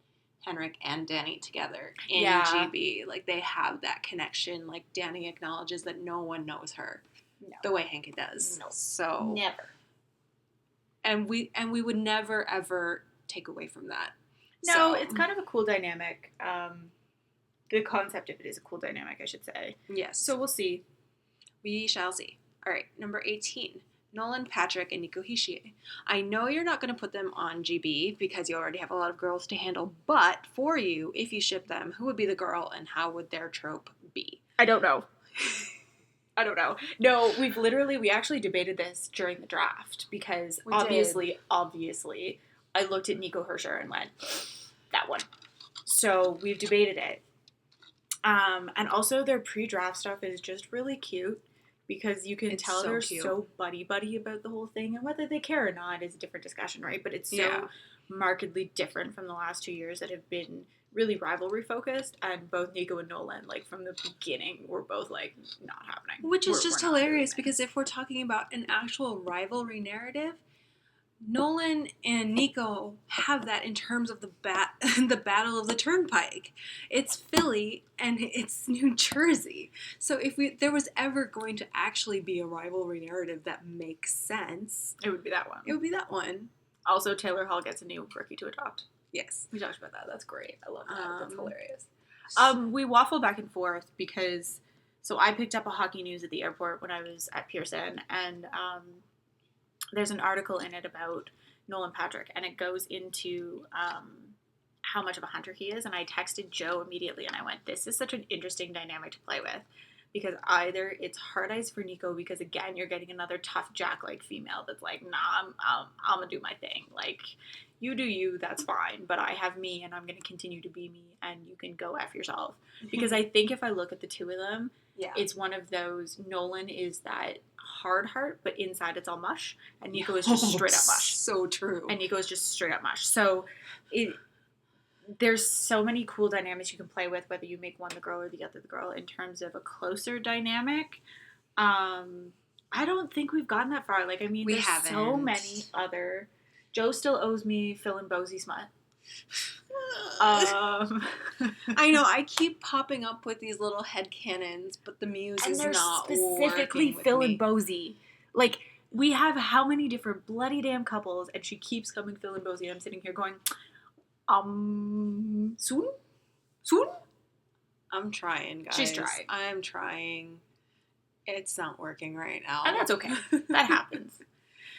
Henrik and Dani together in GB. Like, they have that connection. Like, Dani acknowledges that no one knows her the way Hank does. No. So Never. And we would never, ever take away from that. No, it's kind of a cool dynamic. The concept of it is a cool dynamic, I should say. Yes. So we'll see. We shall see. All right, number 18. Nolan, Patrick, and Nico Hischier. I know you're not going to put them on GB because you already have a lot of girls to handle, but for you, if you ship them, who would be the girl and how would their trope be? I don't know. No, we actually debated this during the draft because obviously, I looked at Nico Hischier and went, that one. So we've debated it. And also their pre-draft stuff is just really cute. Because you can tell they're so buddy-buddy about the whole thing. And whether they care or not is a different discussion, right? But it's so markedly different from the last 2 years that have been really rivalry-focused. And both Nico and Nolan, like, from the beginning, were both, like, not happening. Which is just hilarious because if we're talking about an actual rivalry narrative, Nolan and Nico have that in terms of the Battle of the Turnpike. It's Philly and it's New Jersey. So if there was ever going to actually be a rivalry narrative that makes sense, it would be that one. Also, Taylor Hall gets a new rookie to adopt. Yes. We talked about that. That's great. I love that. That's hilarious. We waffle back and forth because, so I picked up a hockey news at the airport when I was at Pearson, and there's an article in it about Nolan Patrick, and it goes into how much of a hunter he is. And I texted Joe immediately, and I went, this is such an interesting dynamic to play with. Because either it's hard eyes for Nico because, again, you're getting another tough Jack-like female that's like, nah, I'm going to do my thing. Like, you do you, that's fine. But I have me, and I'm going to continue to be me, and you can go F yourself. Because I think if I look at the two of them, it's one of those, Nolan is that hard heart, but inside it's all mush. And Nico is just straight up mush. So true. And Nico is just straight up mush. So there's so many cool dynamics you can play with, whether you make one the girl or the other the girl, in terms of a closer dynamic. I don't think we've gotten that far. Like, I mean, there's so many other... Joe still owes me Phil and Bosie smut. I know, I keep popping up with these little headcanons, but the muse is not working with specifically Phil me. and Bosie. Like, we have how many different bloody damn couples, and she keeps coming Phil and Bosie, and I'm sitting here going, soon? I'm trying, guys. She's trying. I'm trying. It's not working right now. And that's okay. That happens.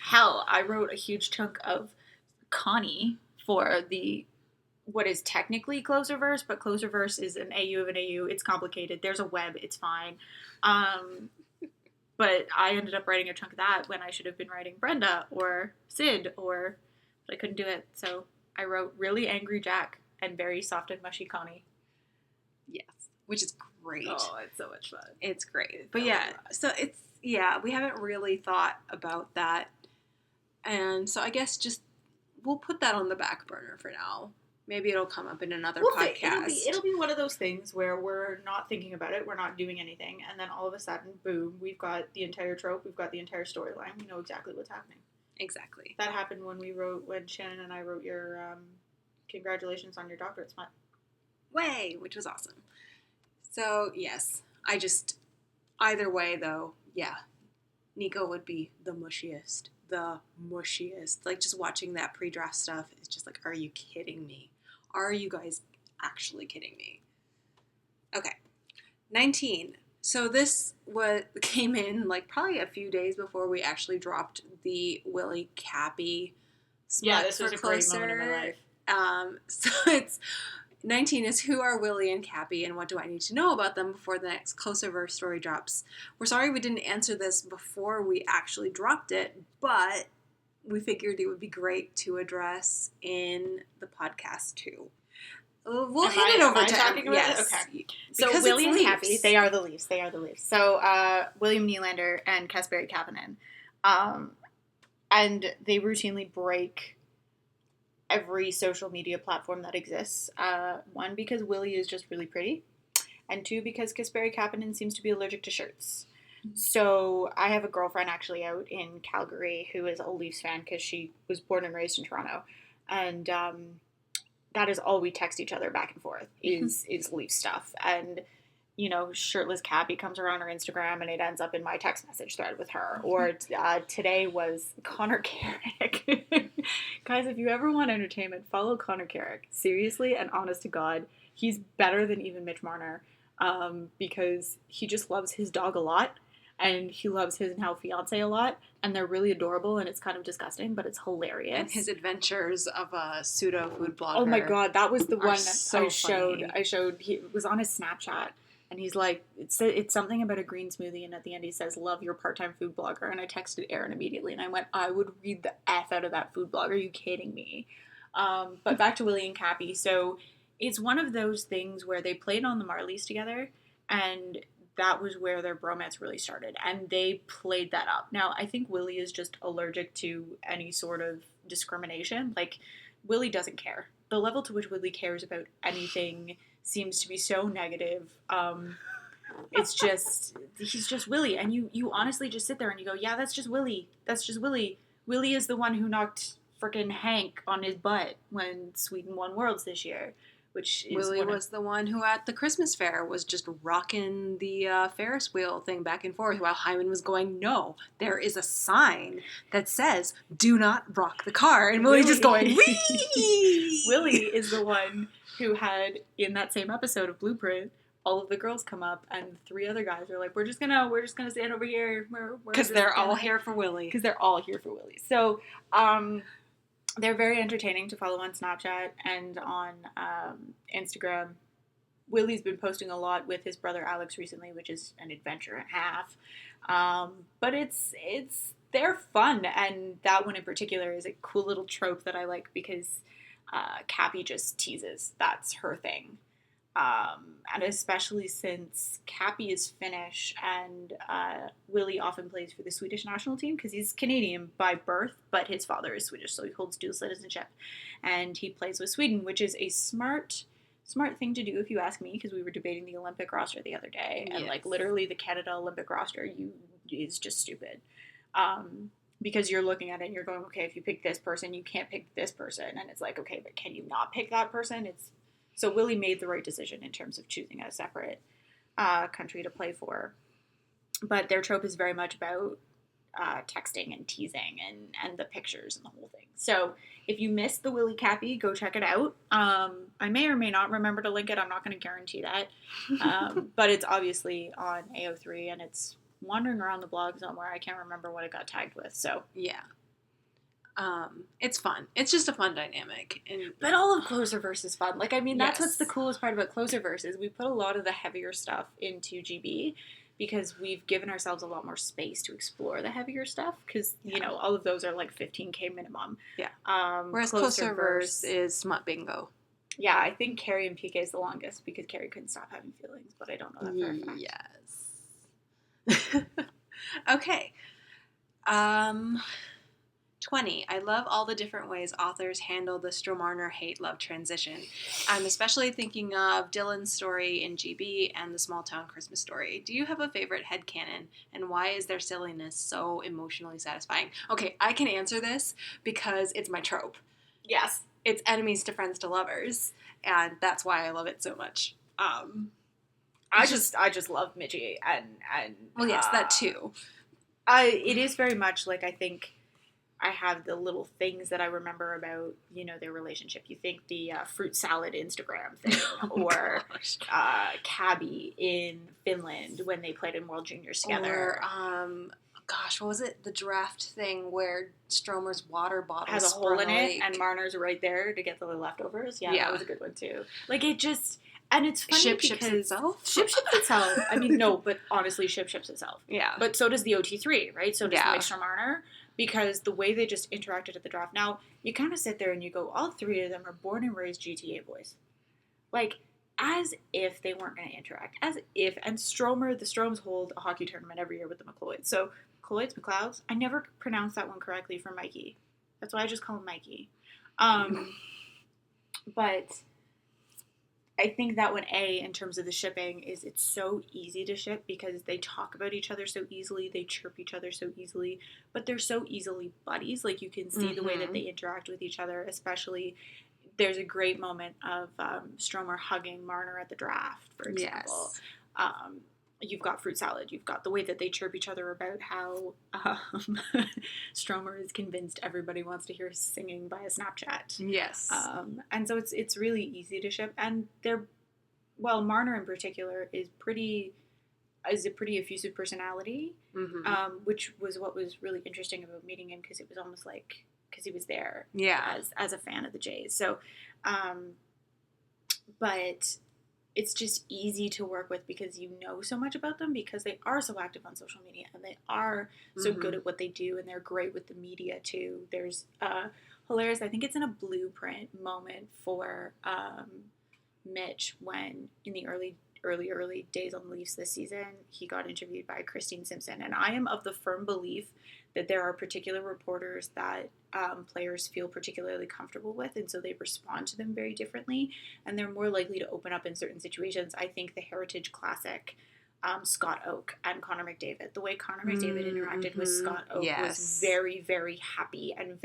Hell, I wrote a huge chunk of Connie for the what is technically Closerverse, but Closerverse is an AU of an AU. It's complicated. There's a web. It's fine. But I ended up writing a chunk of that when I should have been writing Brenda or Sid, but I couldn't do it. So I wrote Really Angry Jack and Very Soft and Mushy Connie. Yes, which is great. Oh, it's so much fun. It's great. But yeah, so we haven't really thought about that. And so I guess we'll put that on the back burner for now. Maybe it'll come up in another podcast. It'll be one of those things where we're not thinking about it, we're not doing anything, and then all of a sudden, boom, we've got the entire trope, we've got the entire storyline, we know exactly what's happening. Exactly. That happened when Shannon and I wrote your congratulations on your doctorate smut. Way, which was awesome. So, yes, either way, though, yeah, Nico would be the mushiest. Like, just watching that pre-draft stuff is just like, are you kidding me? Are you guys actually kidding me? Okay. 19. So this came in, like, probably a few days before we actually dropped the Willie Cappy smut. Yeah, this was a great moment in my life. So it's... 19 is who are Willie and Cappy and what do I need to know about them before the next Closerverse story drops. We're sorry we didn't answer this before we actually dropped it, but we figured it would be great to address in the podcast too. We'll hand it over to Em. Yes. Okay. So Willie and Cappy, they are the Leafs. So William Nylander and Kasperi Kapanen. And they routinely break every social media platform that exists. One, because Willie is just really pretty. And two, because Kasperi Kapanen seems to be allergic to shirts. So I have a girlfriend actually out in Calgary who is a Leafs fan because she was born and raised in Toronto. And that is all we text each other back and forth is Leaf stuff. And, you know, shirtless Cappy comes around her Instagram and it ends up in my text message thread with her. Or today was Connor Carrick. Guys, if you ever want entertainment, follow Connor Carrick. Seriously and honest to God, he's better than even Mitch Marner because he just loves his dog a lot. And he loves his now fiance a lot, and they're really adorable, and it's kind of disgusting, but it's hilarious. And his adventures of a pseudo food blogger. Oh my God, that was the one so I showed. He was on his Snapchat, and he's like, it's something about a green smoothie, and at the end he says, "Love your part-time food blogger." And I texted Aaron immediately, and I went, I would read the F out of that food blogger. Are you kidding me? But back to Willie and Cappy. So it's one of those things where they played on the Marlies together, and that was where their bromance really started, and they played that up. Now, I think Willie is just allergic to any sort of discrimination. Like, Willie doesn't care. The level to which Willie cares about anything seems to be so negative. It's just, he's just Willie, and you honestly just sit there and you go, yeah, that's just Willie. That's just Willie. Willie is the one who knocked frickin' Hank on his butt when Sweden won Worlds this year. Which is Willie was the one who at the Christmas fair was just rocking the Ferris wheel thing back and forth while Hyman was going, no, there is a sign that says, do not rock the car. And Willie's just going, wee! Willie is the one who had, in that same episode of Blueprint, all of the girls come up and the three other guys are like, we're just gonna stand over here. Because they're all here for Willie. Because they're all here for Willie. So, they're very entertaining to follow on Snapchat and on Instagram. Willie's been posting a lot with his brother Alex recently, which is an adventure and a half. But they're fun, and that one in particular is a cool little trope that I like because Cappy just teases. That's her thing. And especially since Cappy is Finnish and Willie often plays for the Swedish national team because he's Canadian by birth, but his father is Swedish, so he holds dual citizenship. And he plays with Sweden, which is a smart thing to do if you ask me, because we were debating the Olympic roster the other day. And like literally the Canada Olympic roster is just stupid. Because you're looking at it and you're going, okay, if you pick this person, you can't pick this person. And it's like, okay, but can you not pick that person? So Willie made the right decision in terms of choosing a separate country to play for. But their trope is very much about texting and teasing and the pictures and the whole thing. So if you missed the Willie Cappy, go check it out. I may or may not remember to link it. I'm not going to guarantee that. But it's obviously on AO3 and it's wandering around the blog somewhere. I can't remember what it got tagged with. So yeah. It's fun. It's just a fun dynamic. But all of Closerverse is fun. Like, I mean, that's what's the Yes. coolest part about Closerverse is we put a lot of the heavier stuff into GB because we've given ourselves a lot more space to explore the heavier stuff because, you know, all of those are like 15K minimum. Yeah. Whereas Closerverse is smut bingo. Yeah, I think Carrie and PK is the longest because Carrie couldn't stop having feelings, but I don't know that for a fact. Yes. Okay. 20. I love all the different ways authors handle the Stromarner hate-love transition. I'm especially thinking of Dylan's story in GB and the Small Town Christmas Story. Do you have a favorite headcanon, and why is their silliness so emotionally satisfying? Okay, I can answer this because it's my trope. Yes. It's enemies to friends to lovers, and that's why I love it so much. I just love Midgie and well, yes, that too. It is very much like I think I have the little things that I remember about, you know, their relationship. You think the fruit salad Instagram thing, or Cabby in Finland when they played in World Juniors together. Or, gosh, what was it? The draft thing where Stromer's water bottle has a hole in it, and Marner's right there to get the leftovers. Yeah, that was a good one too. Like it just, and it's funny ships itself. Ships itself. I mean, no, but honestly, ships itself. Yeah. But so does the OT3, right? So does Mixer Marner. Because the way they just interacted at the draft. Now, you kind of sit there and you go, all three of them are born and raised GTA boys. Like, as if they weren't going to interact. As if. And the Stroms hold a hockey tournament every year with the McLeods. So, McLeods. I never pronounced that one correctly for Mikey. That's why I just call him Mikey. But I think that one, in terms of the shipping, is it's so easy to ship because they talk about each other so easily, they chirp each other so easily, but they're so easily buddies. Like, you can see the way that they interact with each other, especially, there's a great moment of Stromer hugging Marner at the draft, for example. Yes. You've got fruit salad. You've got the way that they chirp each other about how Stromer is convinced everybody wants to hear singing via Snapchat. Yes. And so it's really easy to ship. And Marner in particular is a pretty effusive personality, which was what was really interesting about meeting him because it was almost like because he was there as a fan of the Jays. So, but it's just easy to work with because you know so much about them because they are so active on social media and they are so good at what they do and they're great with the media too. There's hilarious, I think it's in a Blueprint moment for Mitch when in the early days on the Leafs this season, he got interviewed by Christine Simpson. And I am of the firm belief that there are particular reporters that players feel particularly comfortable with, and so they respond to them very differently, and they're more likely to open up in certain situations. I think the Heritage Classic, Scott Oak and Connor McDavid, the way Connor McDavid interacted with Scott Oak was very, very happy and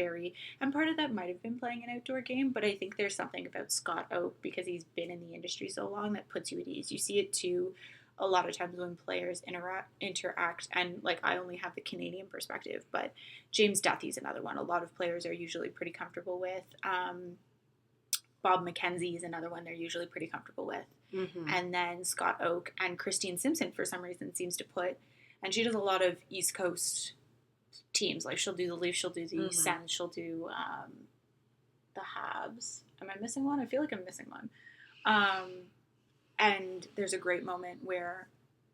part of that might have been playing an outdoor game, but I think there's something about Scott Oak because he's been in the industry so long that puts you at ease. You see it too a lot of times when players interact, and like I only have the Canadian perspective, but James Duthie's another one. A lot of players are usually pretty comfortable with. Bob McKenzie is another one they're usually pretty comfortable with. And then Scott Oak and Christine Simpson for some reason seems to put, and she does a lot of East Coast teams. Like she'll do the Leafs, she'll do the Sens, she'll do the Habs. Am I missing one? I feel like I'm missing one. And there's a great moment where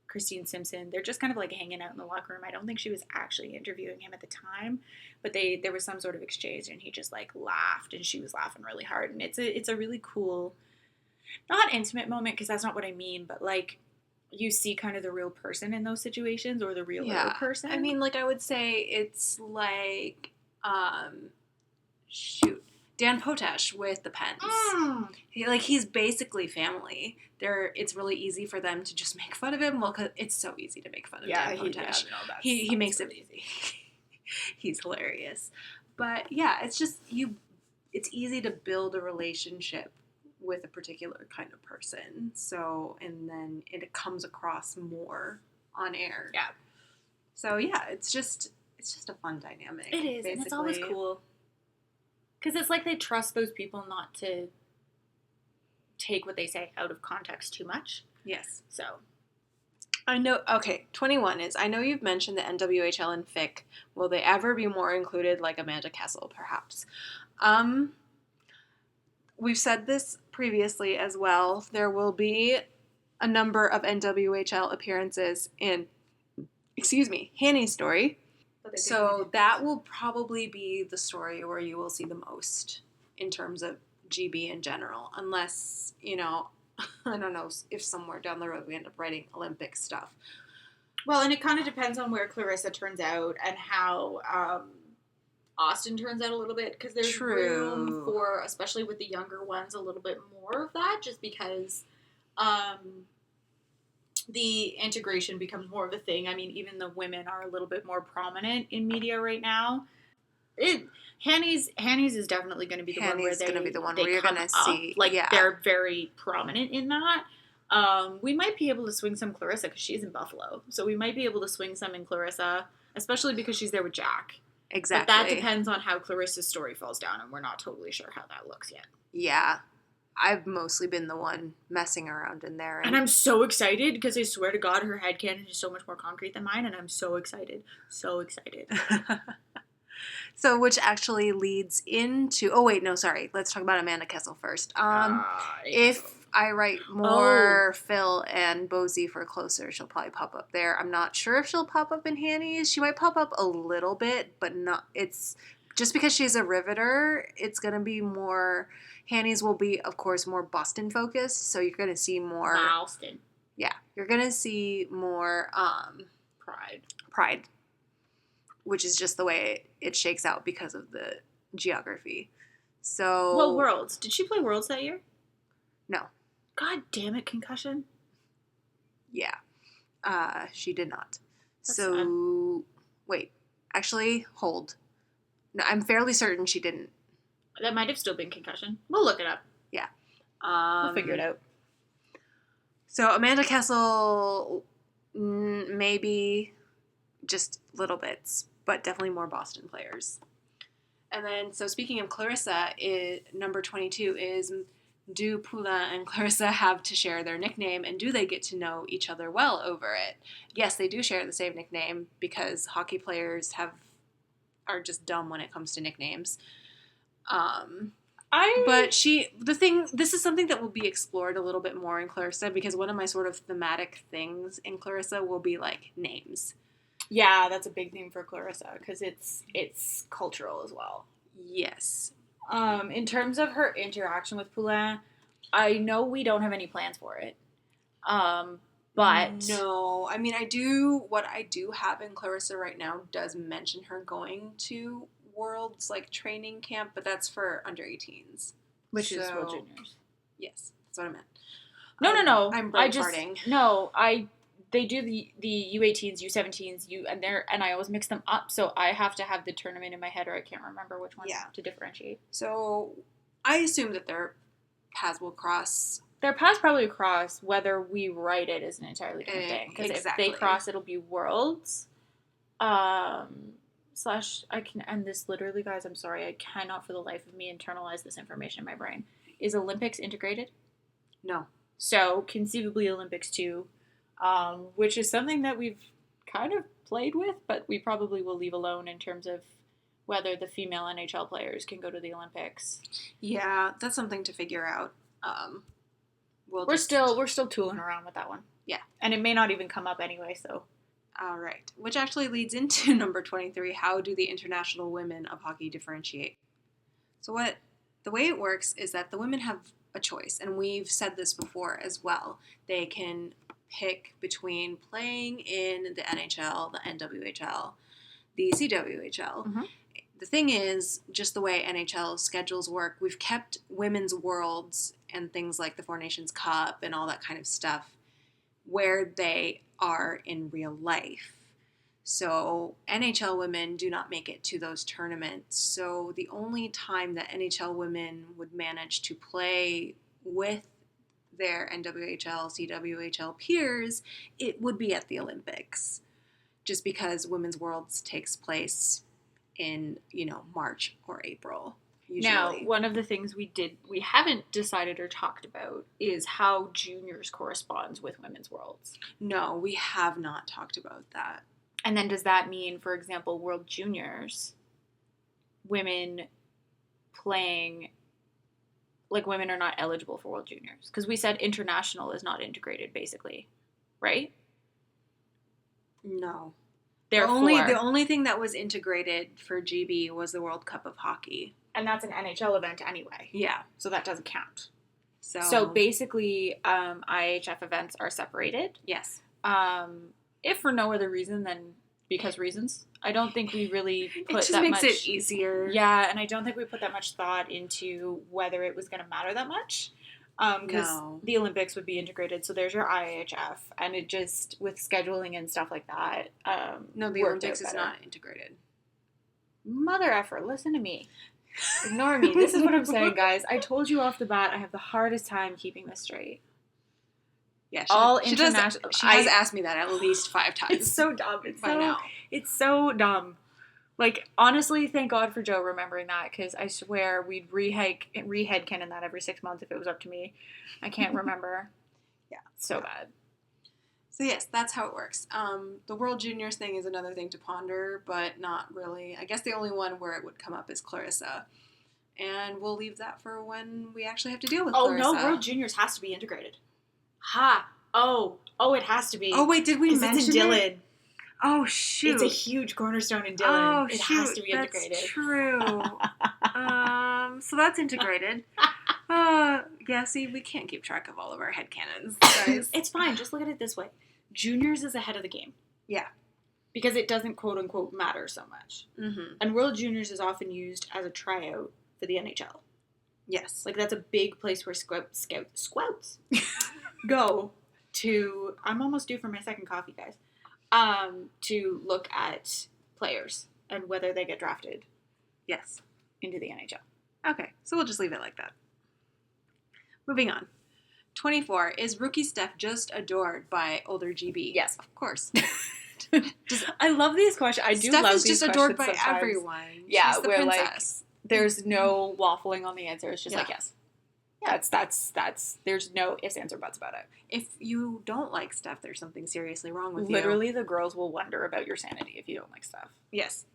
Christine Simpson, they're just kind of like hanging out in the locker room. I don't think she was actually interviewing him at the time, but there was some sort of exchange and he just like laughed and she was laughing really hard. And it's a really cool, not intimate moment because that's not what I mean, but like you see kind of the real person in those situations or the real person. I mean, like I would say it's like, Dan Potash with the Pens. He's basically family. It's really easy for them to just make fun of him. Well, 'cause it's so easy to make fun of Dan Potash. He makes it easy. He's hilarious. But yeah, it's just it's easy to build a relationship with a particular kind of person. So, and then it comes across more on air. Yeah. So yeah, it's just a fun dynamic. It is, basically. And it's always cool. Because it's like they trust those people not to take what they say out of context too much. Yes. So, I know, okay, 21 is, I know you've mentioned the NWHL and FIC. Will they ever be more included like Amanda Kessel, perhaps? We've said this previously as well. There will be a number of NWHL appearances in, Hanny's story. So that will probably be the story where you will see the most in terms of GB in general, unless, I don't know if somewhere down the road we end up writing Olympic stuff. Well, and it kind of depends on where Clarissa turns out and how Austin turns out a little bit, because there's room for, especially with the younger ones, a little bit more of that, just because the integration becomes more of a thing. I mean, even the women are a little bit more prominent in media right now. Hanny's is definitely going to be the one where you're going to see, they're very prominent in that. We might be able to swing some Clarissa because she's in Buffalo, so we might be able to swing some in Clarissa, especially because she's there with Jack. Exactly. But that depends on how Clarissa's story falls down, and we're not totally sure how that looks yet. Yeah. I've mostly been the one messing around in there. And I'm so excited because I swear to God, her headcanon is so much more concrete than mine, and I'm so excited. So excited. So, which actually leads into... Oh, wait, no, sorry. Let's talk about Amanda Kessel first. If I write more Phil and Bosie for Closer, she'll probably pop up there. I'm not sure if she'll pop up in Hanny's. She might pop up a little bit, but not... It's... Just because she's a riveter, it's going to be more... Hanny's will be, of course, more Boston-focused, so you're going to see more... Boston. Yeah. You're going to see more... Pride. Which is just the way it shakes out because of the geography. So... Well, Worlds. Did she play Worlds that year? No. God damn it, concussion. Yeah. She did not. That's so, sad. Wait. Actually, hold. No, I'm fairly certain she didn't. That might have still been concussion. We'll look it up. Yeah. We'll figure it out. So, Amanda Kessel, maybe just little bits, but definitely more Boston players. And then, so speaking of Clarissa, number 22 is, do Poulin and Clarissa have to share their nickname, and do they get to know each other well over it? Yes, they do share the same nickname, because hockey players are just dumb when it comes to nicknames. This is something that will be explored a little bit more in Clarissa, because one of my sort of thematic things in Clarissa will be, like, names. Yeah, that's a big theme for Clarissa, because it's cultural as well. Yes. In terms of her interaction with Poulin, I know we don't have any plans for it. But... No. I mean, what I do have in Clarissa right now does mention her going to World's, like, training camp, but that's for under 18s. Which is World Juniors. Yes, that's what I meant. No. I'm brain farting. No, they do the U18s, U17s, and I always mix them up, so I have to have the tournament in my head, or I can't remember which one to differentiate. So I assume that their paths will cross. Their paths probably cross. Whether we write it is an entirely different thing. Because if they cross, it'll be Worlds. I can end this literally, guys. I'm sorry. I cannot for the life of me internalize this information in my brain. Is Olympics integrated? No. So conceivably Olympics too. Which is something that we've kind of played with, but we probably will leave alone in terms of whether the female NHL players can go to the Olympics. Yeah, that's something to figure out. We're still tooling around with that one. Yeah. And it may not even come up anyway, so. All right. Which actually leads into number 23. How do the international women of hockey differentiate? So the way it works is that the women have a choice, and we've said this before as well. They can pick between playing in the NHL, the NWHL, the CWHL. Mm-hmm. The thing is, just the way NHL schedules work, we've kept women's worlds and things like the Four Nations Cup and all that kind of stuff where they are in real life. So NHL women do not make it to those tournaments. So the only time that NHL women would manage to play with their NWHL, CWHL peers, it would be at the Olympics. Just because Women's Worlds takes place in, March or April. usually. Now, one of the things we haven't decided or talked about is how juniors corresponds with women's worlds. No, we have not talked about that. And then does that mean, for example, World Juniors, women playing, like women are not eligible for World Juniors? Because we said international is not integrated, basically, right? No. Therefore, The only thing that was integrated for GB was the World Cup of Hockey. and that's an NHL event anyway. Yeah. So that doesn't count. So basically, IHF events are separated. Yes. If for no other reason than because reasons. I don't think we really put that much... It just makes it easier. Yeah, and I don't think we put that much thought into whether it was going to matter that much. Because the Olympics would be integrated, so there's your IHF, and it just, with scheduling and stuff like that, no, the Olympics is not integrated. Mother effer, listen to me. Ignore me. This is what I'm saying, guys. I told you off the bat, I have the hardest time keeping this straight. Yeah, she has asked me that at least 5 times. It's so dumb. It's so dumb. Like, honestly, thank God for Joe remembering that, because I swear we'd re-headcanon that every 6 months if it was up to me. I can't remember. Yeah. So bad. So yes, that's how it works. The World Juniors thing is another thing to ponder, but not really. I guess the only one where it would come up is Clarissa. And we'll leave that for when we actually have to deal with Clarissa. Oh, no, World Juniors has to be integrated. Ha! Oh, it has to be. Oh, wait, did we mention it's in Dillon. It? Oh, shoot. It's a huge cornerstone in Dillon. Oh, it shoot. has to be integrated. That's true. So that's integrated. Yeah, see, we can't keep track of all of our headcanons, guys. It's fine. Just look at it this way. Juniors is ahead of the game. Yeah. Because it doesn't, quote-unquote, matter so much. Mm-hmm. And World Juniors is often used as a tryout for the NHL. Yes. Like, that's a big place where scouts go to... I'm almost due for my second coffee, guys. To look at players and whether they get drafted. Yes. Into the NHL. Okay, so we'll just leave it like that. Moving on. 24. Is rookie Steph just adored by older GB? Yes. Of course. I love these questions. I do Steph love is these just questions adored by sometimes. everyone. Yeah, she's the where princess. Like there's no waffling on the answer. It's just Yeah. like yes. Yeah. That's there's no ifs, ands, or buts about it. If you don't like Steph, there's something seriously wrong with you. Literally, the girls will wonder about your sanity if you don't like Steph. Yes.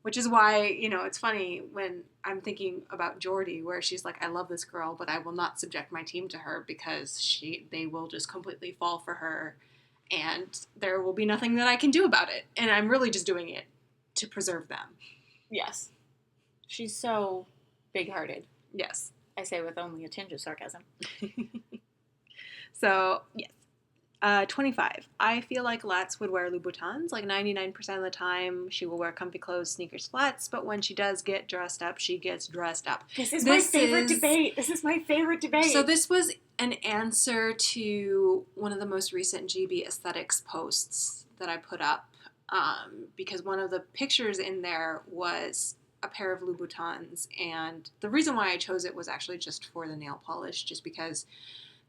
Which is why, it's funny when I'm thinking about Jordy, where she's like, I love this girl, but I will not subject my team to her because they will just completely fall for her, and there will be nothing that I can do about it. And I'm really just doing it to preserve them. Yes. She's so big-hearted. Yes. I say with only a tinge of sarcasm. So, yes. 25. I feel like Latz would wear Louboutins. Like 99% of the time, she will wear comfy clothes, sneakers, flats. But when she does get dressed up, she gets dressed up. This is my favorite debate. This is my favorite debate. So this was an answer to one of the most recent GB Aesthetics posts that I put up. Because one of the pictures in there was a pair of Louboutins. And the reason why I chose it was actually just for the nail polish. Just because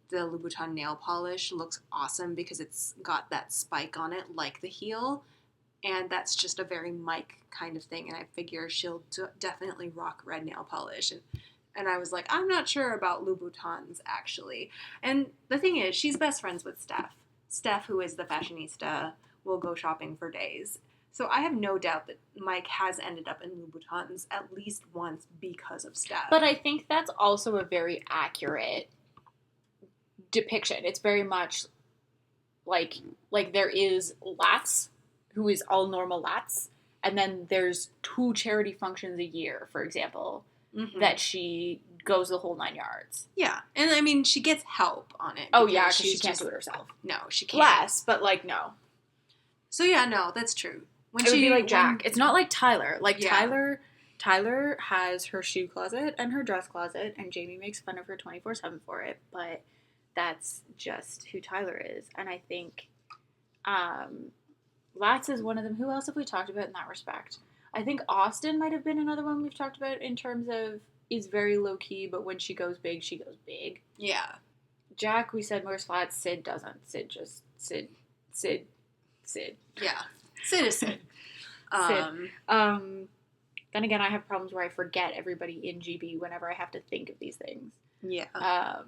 the Louboutin nail polish looks awesome because it's got that spike on it like the heel, and that's just a very Mike kind of thing, and I figure she'll definitely rock red nail polish, and I was like, I'm not sure about Louboutins actually. And the thing is, she's best friends with Steph, who is the fashionista, will go shopping for days. So I have no doubt that Mike has ended up in Louboutins at least once because of Steph. But I think that's also a very accurate depiction. It's very much like there is Latz, who is all normal Latz, and then there's 2 charity functions a year, for example, that she goes the whole 9 yards. Yeah, and I mean, she gets help on it. Oh yeah, because she can't do it herself. No, she can't. Less, but like no. So yeah, no, that's true. It would be like Jack. It's not like Tyler. Like Yeah. Tyler has her shoe closet and her dress closet, and Jamie makes fun of her 24/7 for it, but that's just who Tyler is. And I think Latz is one of them. Who else have we talked about in that respect? I think Austin might have been another one we've talked about in terms of is very low-key, but when she goes big, she goes big. Yeah. Jack, we said wears flats. Sid doesn't. Sid. Yeah. Sid is Sid. Sid. Then again, I have problems where I forget everybody in GB whenever I have to think of these things. Yeah. Um,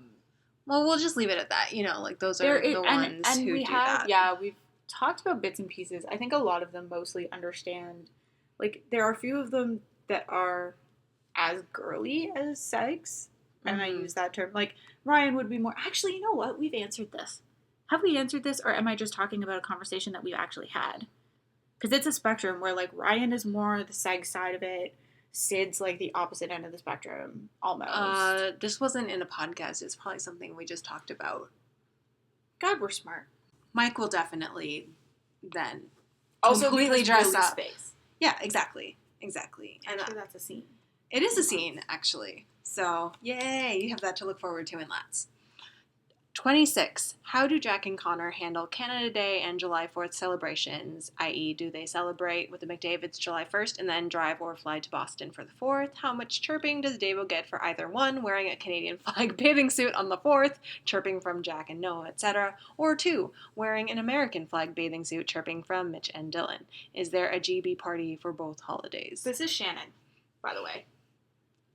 Well, we'll just leave it at that. Like those are the ones who we do have, that. Yeah, we've talked about bits and pieces. I think a lot of them mostly understand. Like, there are a few of them that are as girly as sex, and I use that term. Like, Ryan would be more. Actually, you know what? We've answered this. Have we answered this, or am I just talking about a conversation that we've actually had? Because it's a spectrum where, like, Ryan is more the seg side of it. Sid's, like, the opposite end of the spectrum, almost. This wasn't in a podcast. It's probably something we just talked about. God, we're smart. Mike will definitely then also completely dress up. Space. Yeah, exactly. And actually, that's a scene. It is a scene, actually. So, yay! You have that to look forward to in Let's. 26. How do Jack and Connor handle Canada Day and July 4th celebrations? I.e., do they celebrate with the McDavids July 1st and then drive or fly to Boston for the 4th? How much chirping does Davo get for either one, wearing a Canadian flag bathing suit on the 4th, chirping from Jack and Noah, etc., or 2, wearing an American flag bathing suit, chirping from Mitch and Dylan? Is there a GB party for both holidays? This is Shannon, by the way.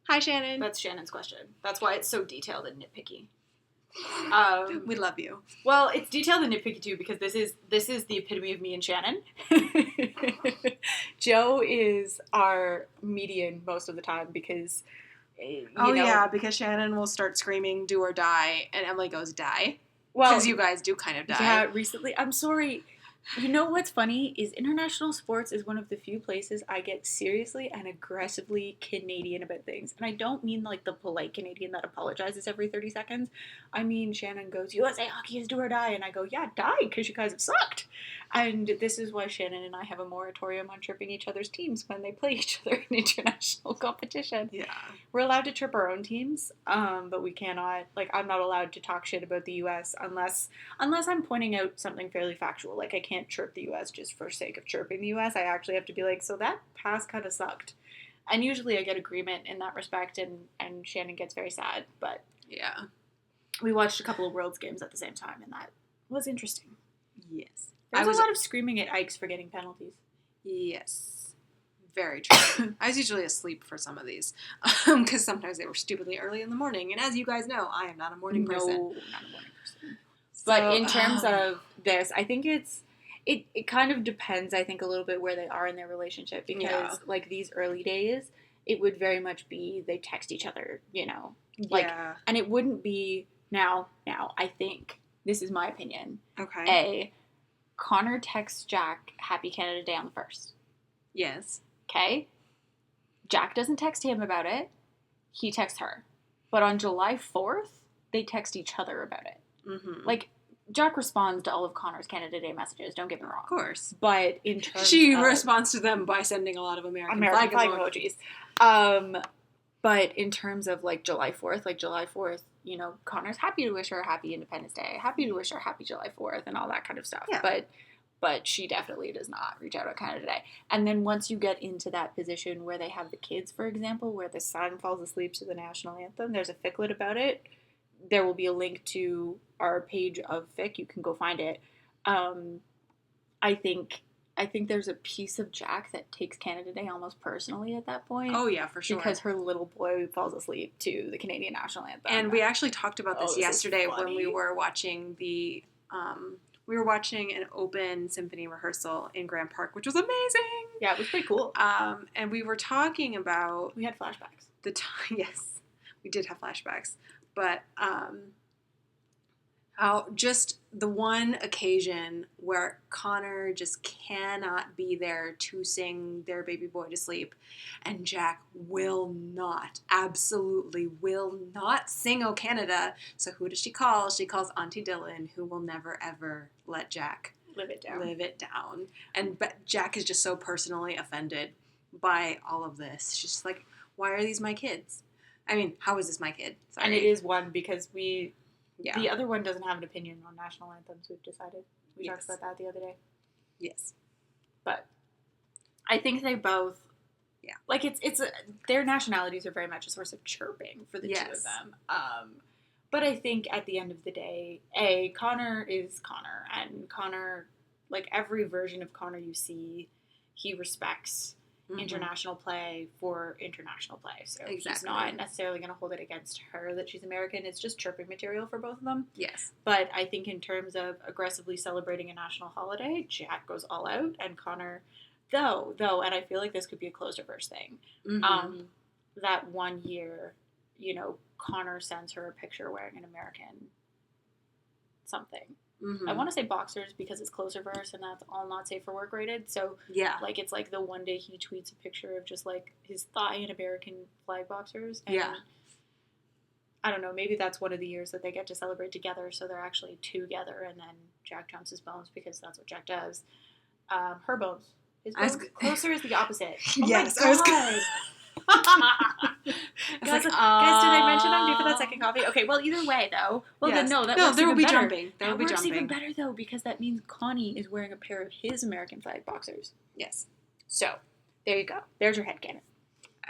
Hi, Shannon. That's Shannon's question. That's why it's so detailed and nitpicky. We love you. Well, it's detailed and nitpicky too because this is the epitome of me and Shannon. Joe is our median most of the time because because Shannon will start screaming "do or die" and Emily goes "die." Well, because you guys do kind of die. Yeah, recently. I'm sorry. You know what's funny is international sports is one of the few places I get seriously and aggressively Canadian about things. And I don't mean like the polite Canadian that apologizes every 30 seconds. I mean, Shannon goes, USA hockey is do or die. And I go, yeah, die, because you guys have sucked. And this is why Shannon and I have a moratorium on chirping each other's teams when they play each other in international competition. Yeah. We're allowed to chirp our own teams, but we cannot, like, I'm not allowed to talk shit about the US unless I'm pointing out something fairly factual. Like, I can't chirp the US just for sake of chirping the US. I actually have to be like, so that pass kind of sucked. And usually I get agreement in that respect, and Shannon gets very sad, but yeah. We watched a couple of Worlds games at the same time, and that was interesting. Yes. There was a lot of screaming at Ikes for getting penalties. Yes. Very true. I was usually asleep for some of these, because sometimes they were stupidly early in the morning, and as you guys know, I am not a morning person. No, not a morning person. But in terms of this, I think it kind of depends, I think, a little bit where they are in their relationship, because, like, these early days, it would very much be they text each other, like, and it wouldn't be, now, I think, this is my opinion. Okay. Connor texts Jack Happy Canada Day on the 1st. Yes. Okay? Jack doesn't text him about it. He texts her. But on July 4th, they text each other about it. Mm-hmm. Like, Jack responds to all of Connor's Canada Day messages, don't get me wrong. Of course. But in terms She responds to them by sending a lot of American flag emojis. But in terms of, like, July 4th, Connor's happy to wish her a happy Independence Day, happy to wish her happy July 4th, and all that kind of stuff. Yeah. But she definitely does not reach out on Canada Day. And then once you get into that position where they have the kids, for example, where the son falls asleep to the national anthem, there's a ficlet about it. There will be a link to our page of Fic. You can go find it. I think there's a piece of Jack that takes Canada Day almost personally at that point. Oh, yeah, for sure. Because her little boy falls asleep to the Canadian national anthem. And we actually talked about this yesterday when we were watching an open symphony rehearsal in Grand Park, which was amazing. Yeah, it was pretty cool. And we were talking about... We had flashbacks. Yes, we did have flashbacks. But how just the one occasion where Connor just cannot be there to sing their baby boy to sleep, and Jack absolutely will not sing "O Canada." So who does she call? She calls Auntie Dylan, who will never ever let Jack live it down. But Jack is just so personally offended by all of this. She's just like, why are these my kids? I mean, how is this my kid? Sorry. And it is one because the other one doesn't have an opinion on national anthems, we've decided. We talked about that the other day. Yes. But I think they both, like, their nationalities are very much a source of chirping for the two of them. But I think at the end of the day, Connor is Connor, and Connor, like, every version of Connor you see, he respects. international play for international play. So Exactly. he's not necessarily going to hold it against her that she's American. It's just chirping material for both of them. Yes. But I think in terms of aggressively celebrating a national holiday, Jack goes all out, and Connor, though, and I feel like this could be a closed reverse thing. That one year, you know, Connor sends her a picture wearing an American something. I want to say boxers because it's close reverse and that's all not safe for work rated. So yeah, like it's like the one day he tweets a picture of just like his thigh in American flag boxers. And yeah. I don't know, maybe that's one of the years that they get to celebrate together, so they're actually together, and then Jack jumps his bones because that's what Jack does. Her bones. His bones. Closer is the opposite. Oh yes, my God. Guys, did I mention I'm due for that second coffee? Okay, well, either way, though. Well, yes. then, that no, works there will even be better. jumping. There will be works jumping. even better, though, because that means Connie is wearing a pair of his American flag boxers. Yes. So, there you go. There's your headcanon.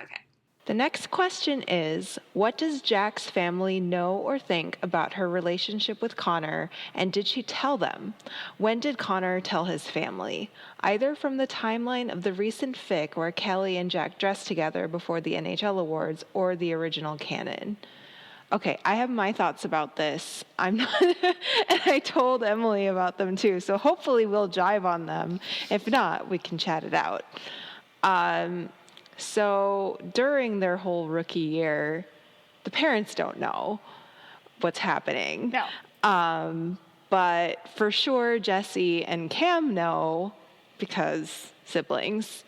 Okay. The next question is, what does Jack's family know or think about her relationship with Connor, and did she tell them? When did Connor tell his family? Either from the timeline of the recent fic where Kelly and Jack dressed together before the NHL awards or the original canon. Okay, I have my thoughts about this. I'm not, and I told Emily about them too, so hopefully we'll jive on them. If not, we can chat it out. So during their whole rookie year, the parents don't know what's happening. No. But for sure, Jesse and Cam know because siblings.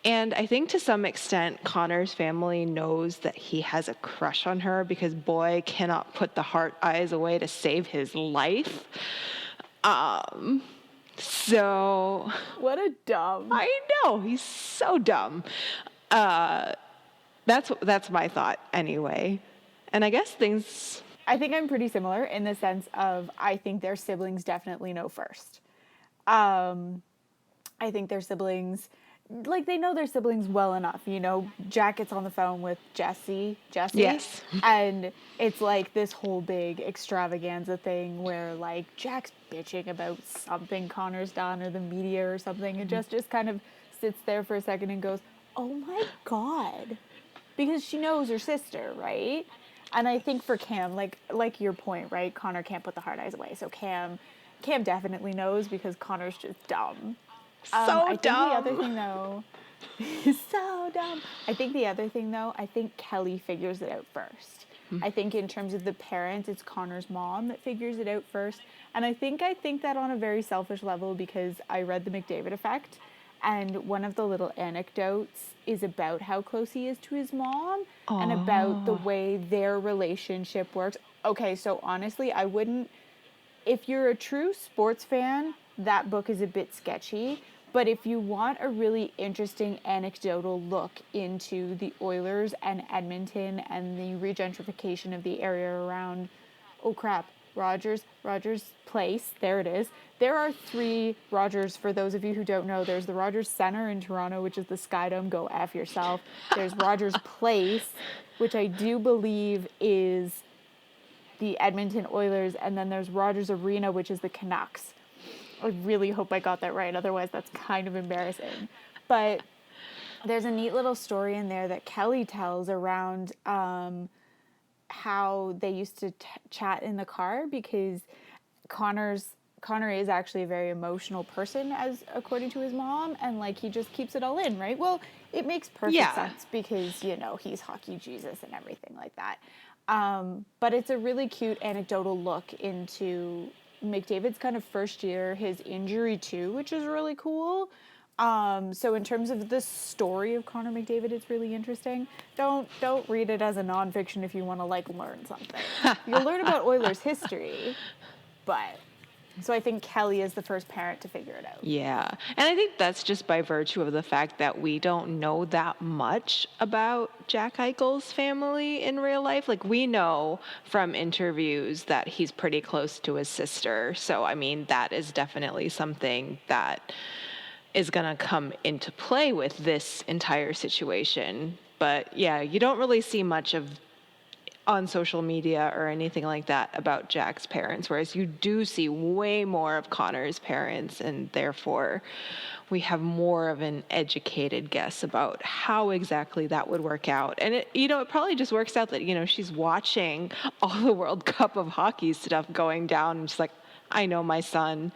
And I think to some extent, Connor's family knows that he has a crush on her because boy cannot put the heart eyes away to save his life. So What a dumb. I know, he's so dumb. That's my thought anyway. And I guess I think I'm pretty similar in the sense of I think their siblings definitely know first. I think their siblings, like, they know their siblings well enough. You know, Jack gets on the phone with Jesse. Yes. And it's like this whole big extravaganza thing where, like, Jack's bitching about something Connor's done or the media or something, and just kind of sits there for a second and goes, oh my God. Because she knows her sister, right? And I think for Cam, like your point, right? Connor can't put the hard eyes away. So Cam definitely knows because Connor's just dumb. so I dumb. think the other thing, though, is so dumb. I think the other thing, though, I think Kelly figures it out first. I think in terms of the parents, it's Connor's mom that figures it out first. And I think that on a very selfish level because I read The McDavid Effect, and one of the little anecdotes is about how close he is to his mom and about the way their relationship works. Okay, so honestly, I wouldn't... If you're a true sports fan, that book is a bit sketchy. But if you want a really interesting anecdotal look into the Oilers and Edmonton and the regentrification of the area around, Rogers Place, there it is. There are 3 Rogers, for those of you who don't know. There's the Rogers Centre in Toronto, which is the Skydome, go F yourself. There's Rogers Place, which I do believe is the Edmonton Oilers, and then there's Rogers Arena, which is the Canucks. I really hope I got that right, otherwise that's kind of embarrassing. But there's a neat little story in there that Kelly tells around how they used to chat in the car because Connor is actually a very emotional person, as according to his mom, and like he just keeps it all in, right? Well, it makes perfect sense because, you know, he's hockey Jesus and everything like that. But it's a really cute anecdotal look into McDavid's kind of first year, his injury too, which is really cool. So in terms of the story of Connor McDavid, it's really interesting. Don't read it as a nonfiction if you want to like learn something. You'll learn about Oilers history, but so I think Kelly is the first parent to figure it out. Yeah. And I think that's just by virtue of the fact that we don't know that much about Jack Eichel's family in real life. Like, we know from interviews that he's pretty close to his sister. So, I mean, that is definitely something that is going to come into play with this entire situation. But yeah, you don't really see much of on social media or anything like that about Jack's parents, whereas you do see way more of Connor's parents, and therefore we have more of an educated guess about how exactly that would work out. And it probably just works out that, she's watching all the World Cup of hockey stuff going down, and she's like, I know my son,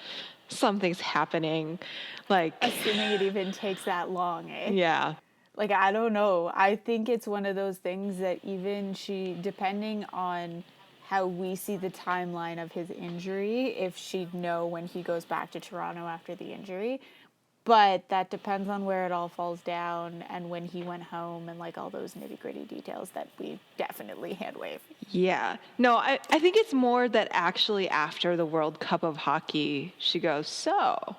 something's happening. Like, Assuming it even takes that long, eh? yeah. Like, I don't know. I think it's one of those things that even depending on how we see the timeline of his injury, if she'd know when he goes back to Toronto after the injury. But that depends on where it all falls down and when he went home and like all those nitty gritty details that we definitely hand wave. Yeah. No, I think it's more that actually after the World Cup of hockey, she goes, so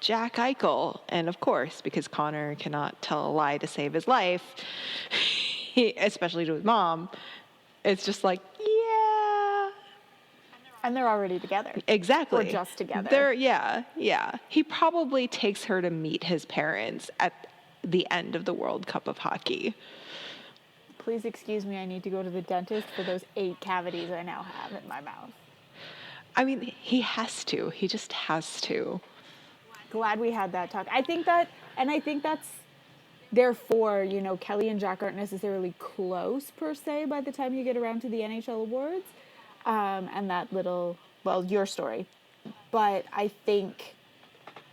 Jack Eichel. And of course, because Connor cannot tell a lie to save his life, especially to his mom, it's just like, yeah. And they're already together. Exactly. Or just together. Yeah. He probably takes her to meet his parents at the end of the World Cup of hockey. Please excuse me, I need to go to the dentist for those 8 cavities I now have in my mouth. I mean, he has to. He just has to. Glad we had that talk. I think that's, therefore, Kelly and Jack aren't necessarily close per se by the time you get around to the NHL awards. And that your story. But I think,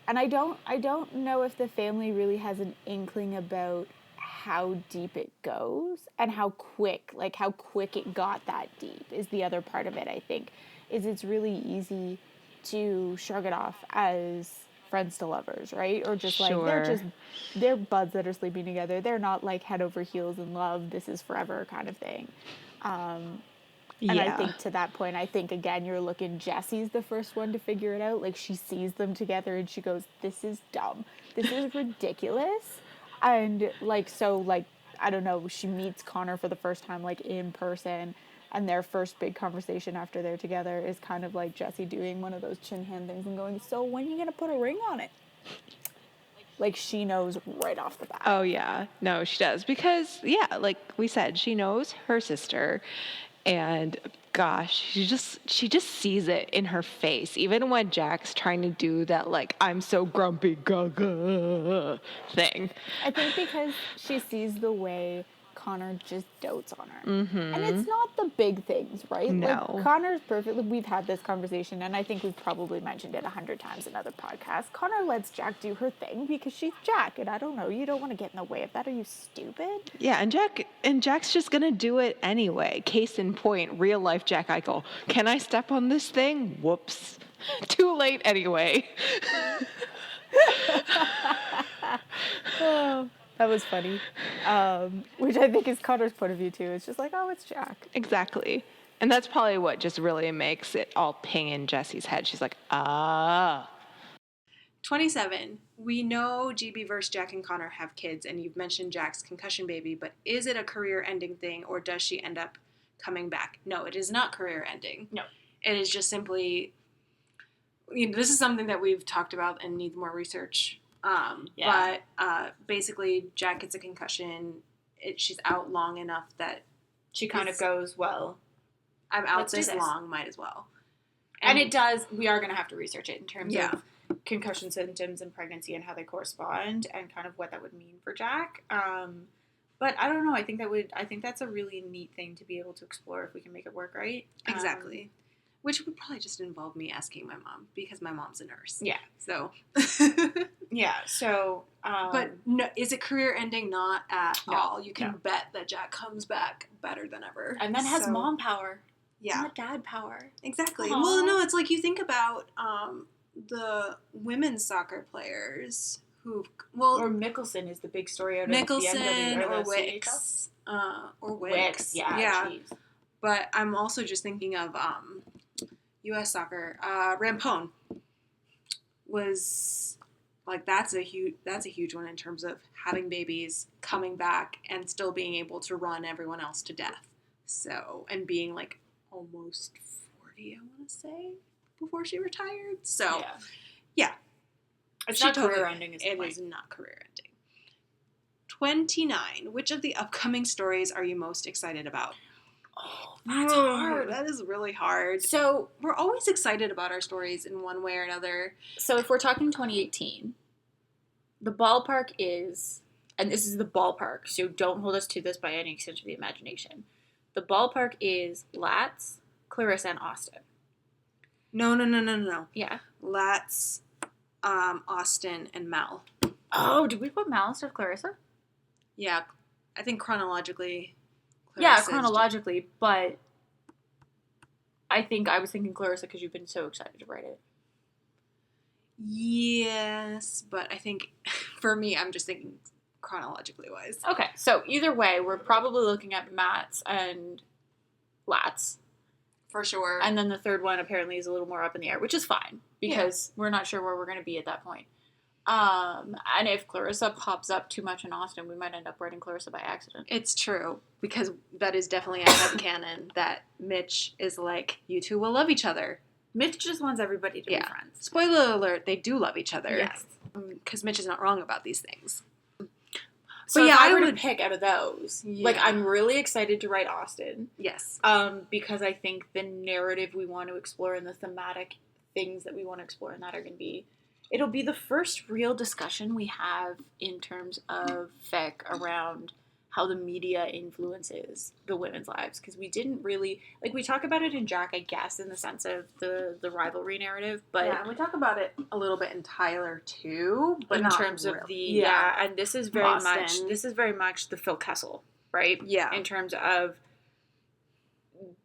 and I don't know if the family really has an inkling about how deep it goes and how quick it got that deep is the other part of it, I think, is it's really easy to shrug it off as friends to lovers, right? Or just Sure. they're buds that are sleeping together. They're not like head over heels in love, this is forever kind of thing. And I think to that point, again, you're looking, Jessie's the first one to figure it out. Like, she sees them together and she goes, this is dumb. This is ridiculous. And I don't know, she meets Connor for the first time, like in person. And their first big conversation after they're together is kind of like Jessie doing one of those chin hand things and going, so when are you going to put a ring on it? Like, she knows right off the bat. Oh, yeah. No, she does. Because, yeah, like we said, she knows her sister. And gosh, she just sees it in her face. Even when Jack's trying to do that, like, I'm so grumpy gaga thing. I think because she sees the way Connor just dotes on her. Mm-hmm. And it's not the big things, right? No. Like, Connor's perfect. We've had this conversation, and I think we've probably mentioned it 100 times in other podcasts. Connor lets Jack do her thing because she's Jack, and I don't know, you don't want to get in the way of that. Are you stupid? Yeah, and Jack's just gonna do it anyway. Case in point, real life Jack Eichel. Can I step on this thing? Whoops. Too late anyway. Oh, that was funny. Which I think is Connor's point of view too. It's just like, oh, it's Jack. Exactly. And that's probably what just really makes it all ping in Jessie's head. She's like, 27. We know GB versus Jack and Connor have kids, and you've mentioned Jack's concussion baby, but is it a career-ending thing, or does she end up coming back? No, it is not career-ending. No. It is just simply, this is something that we've talked about and needs more research. But basically, Jack gets a concussion. She's out long enough that she kind of goes, well, I'm out let's do this this. long, might as well. And it does, we are going to have to research it in terms Yeah. of concussion symptoms and pregnancy and how they correspond and kind of what that would mean for Jack. But I don't know. I think that's a really neat thing to be able to explore if we can make it work right. Exactly. Which would probably just involve me asking my mom, because my mom's a nurse. Yeah. So. Yeah. So. But no, is it career ending? Not at No, all. You can no. bet that Jack comes back better than ever. And then has So, mom power. Yeah. Not dad power. Exactly. Aww. Well, no, it's like you think about the women's soccer players who, Or Mickelson is the big story out of the Mickelson BMW or the Wicks. Or Wicks. Wicks, yeah. Geez. But I'm also just thinking of U.S. soccer. Rampone was like, that's a huge one in terms of having babies, coming back, and still being able to run everyone else to death. So, and being like almost 40, I want to say, before she retired. So, yeah. It's She not totally- career ending. It is not career ending. 29. Which of the upcoming stories are you most excited about? Oh, that's hard. That is really hard. So We're always excited about our stories in one way or another. So if we're talking 2018, the ballpark is, and this is the ballpark, so don't hold us to this by any extent of the imagination. The ballpark is Latz, Clarissa, and Austin. No. Yeah. Latz, Austin, and Mel. Oh, did we put Mal instead of Clarissa? Yeah, I think chronologically. Yeah, chronologically, but I think I was thinking Clarissa because you've been so excited to write it. Yes, but I think for me, I'm just thinking chronologically wise. Okay, so either way, we're probably looking at Matt's and Latz. For sure. And then the third one apparently is a little more up in the air, which is fine because we're not sure where we're going to be at that point. And if Clarissa pops up too much in Austin, we might end up writing Clarissa by accident. It's true, because that is definitely a headcanon that Mitch is like, you two will love each other. Mitch just wants everybody to be friends. Spoiler alert, they do love each other. Yes. Because Mitch is not wrong about these things. So but if yeah, I were to pick out of those, like, Yeah. I'm really excited to write Austin. Yes. Because I think the narrative we want to explore and the thematic things that we want to explore in that are going to be, it'll be the first real discussion we have in terms of fic around how the media influences the women's lives. Because we didn't really, like, we talk about it in Jack, I guess, in the sense of the rivalry narrative, but yeah, we talk about it a little bit in Tyler too, but in not terms of really. the and this is very Boston. much the Phil Kessel, right? Yeah. In terms of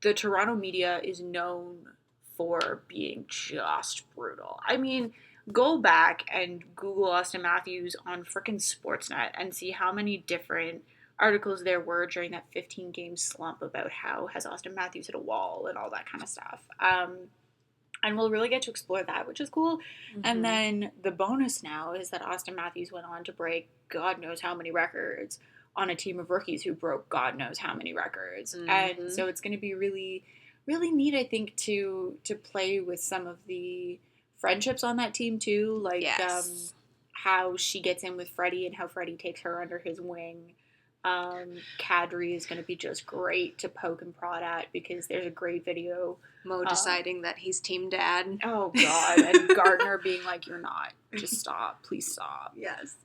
the Toronto media is known for being just brutal. I mean, go back and Google Austin Matthews on frickin' Sportsnet and see how many different articles there were during that 15-game slump about how has Austin Matthews hit a wall and all that kind of stuff. And we'll really get to explore that, which is cool. Mm-hmm. And then the bonus now is that Austin Matthews went on to break God knows how many records on a team of rookies who broke God knows how many records. Mm-hmm. And so it's going to be really, really neat, I think, to play with some of the friendships on that team too. Like how she gets in with Freddie and how Freddie takes her under his wing. Kadri is going to be just great to poke and prod at because there's a great video. Mo deciding that he's team dad. Oh, God. And Gardner being like, you're not. Just stop. Please stop. Yes.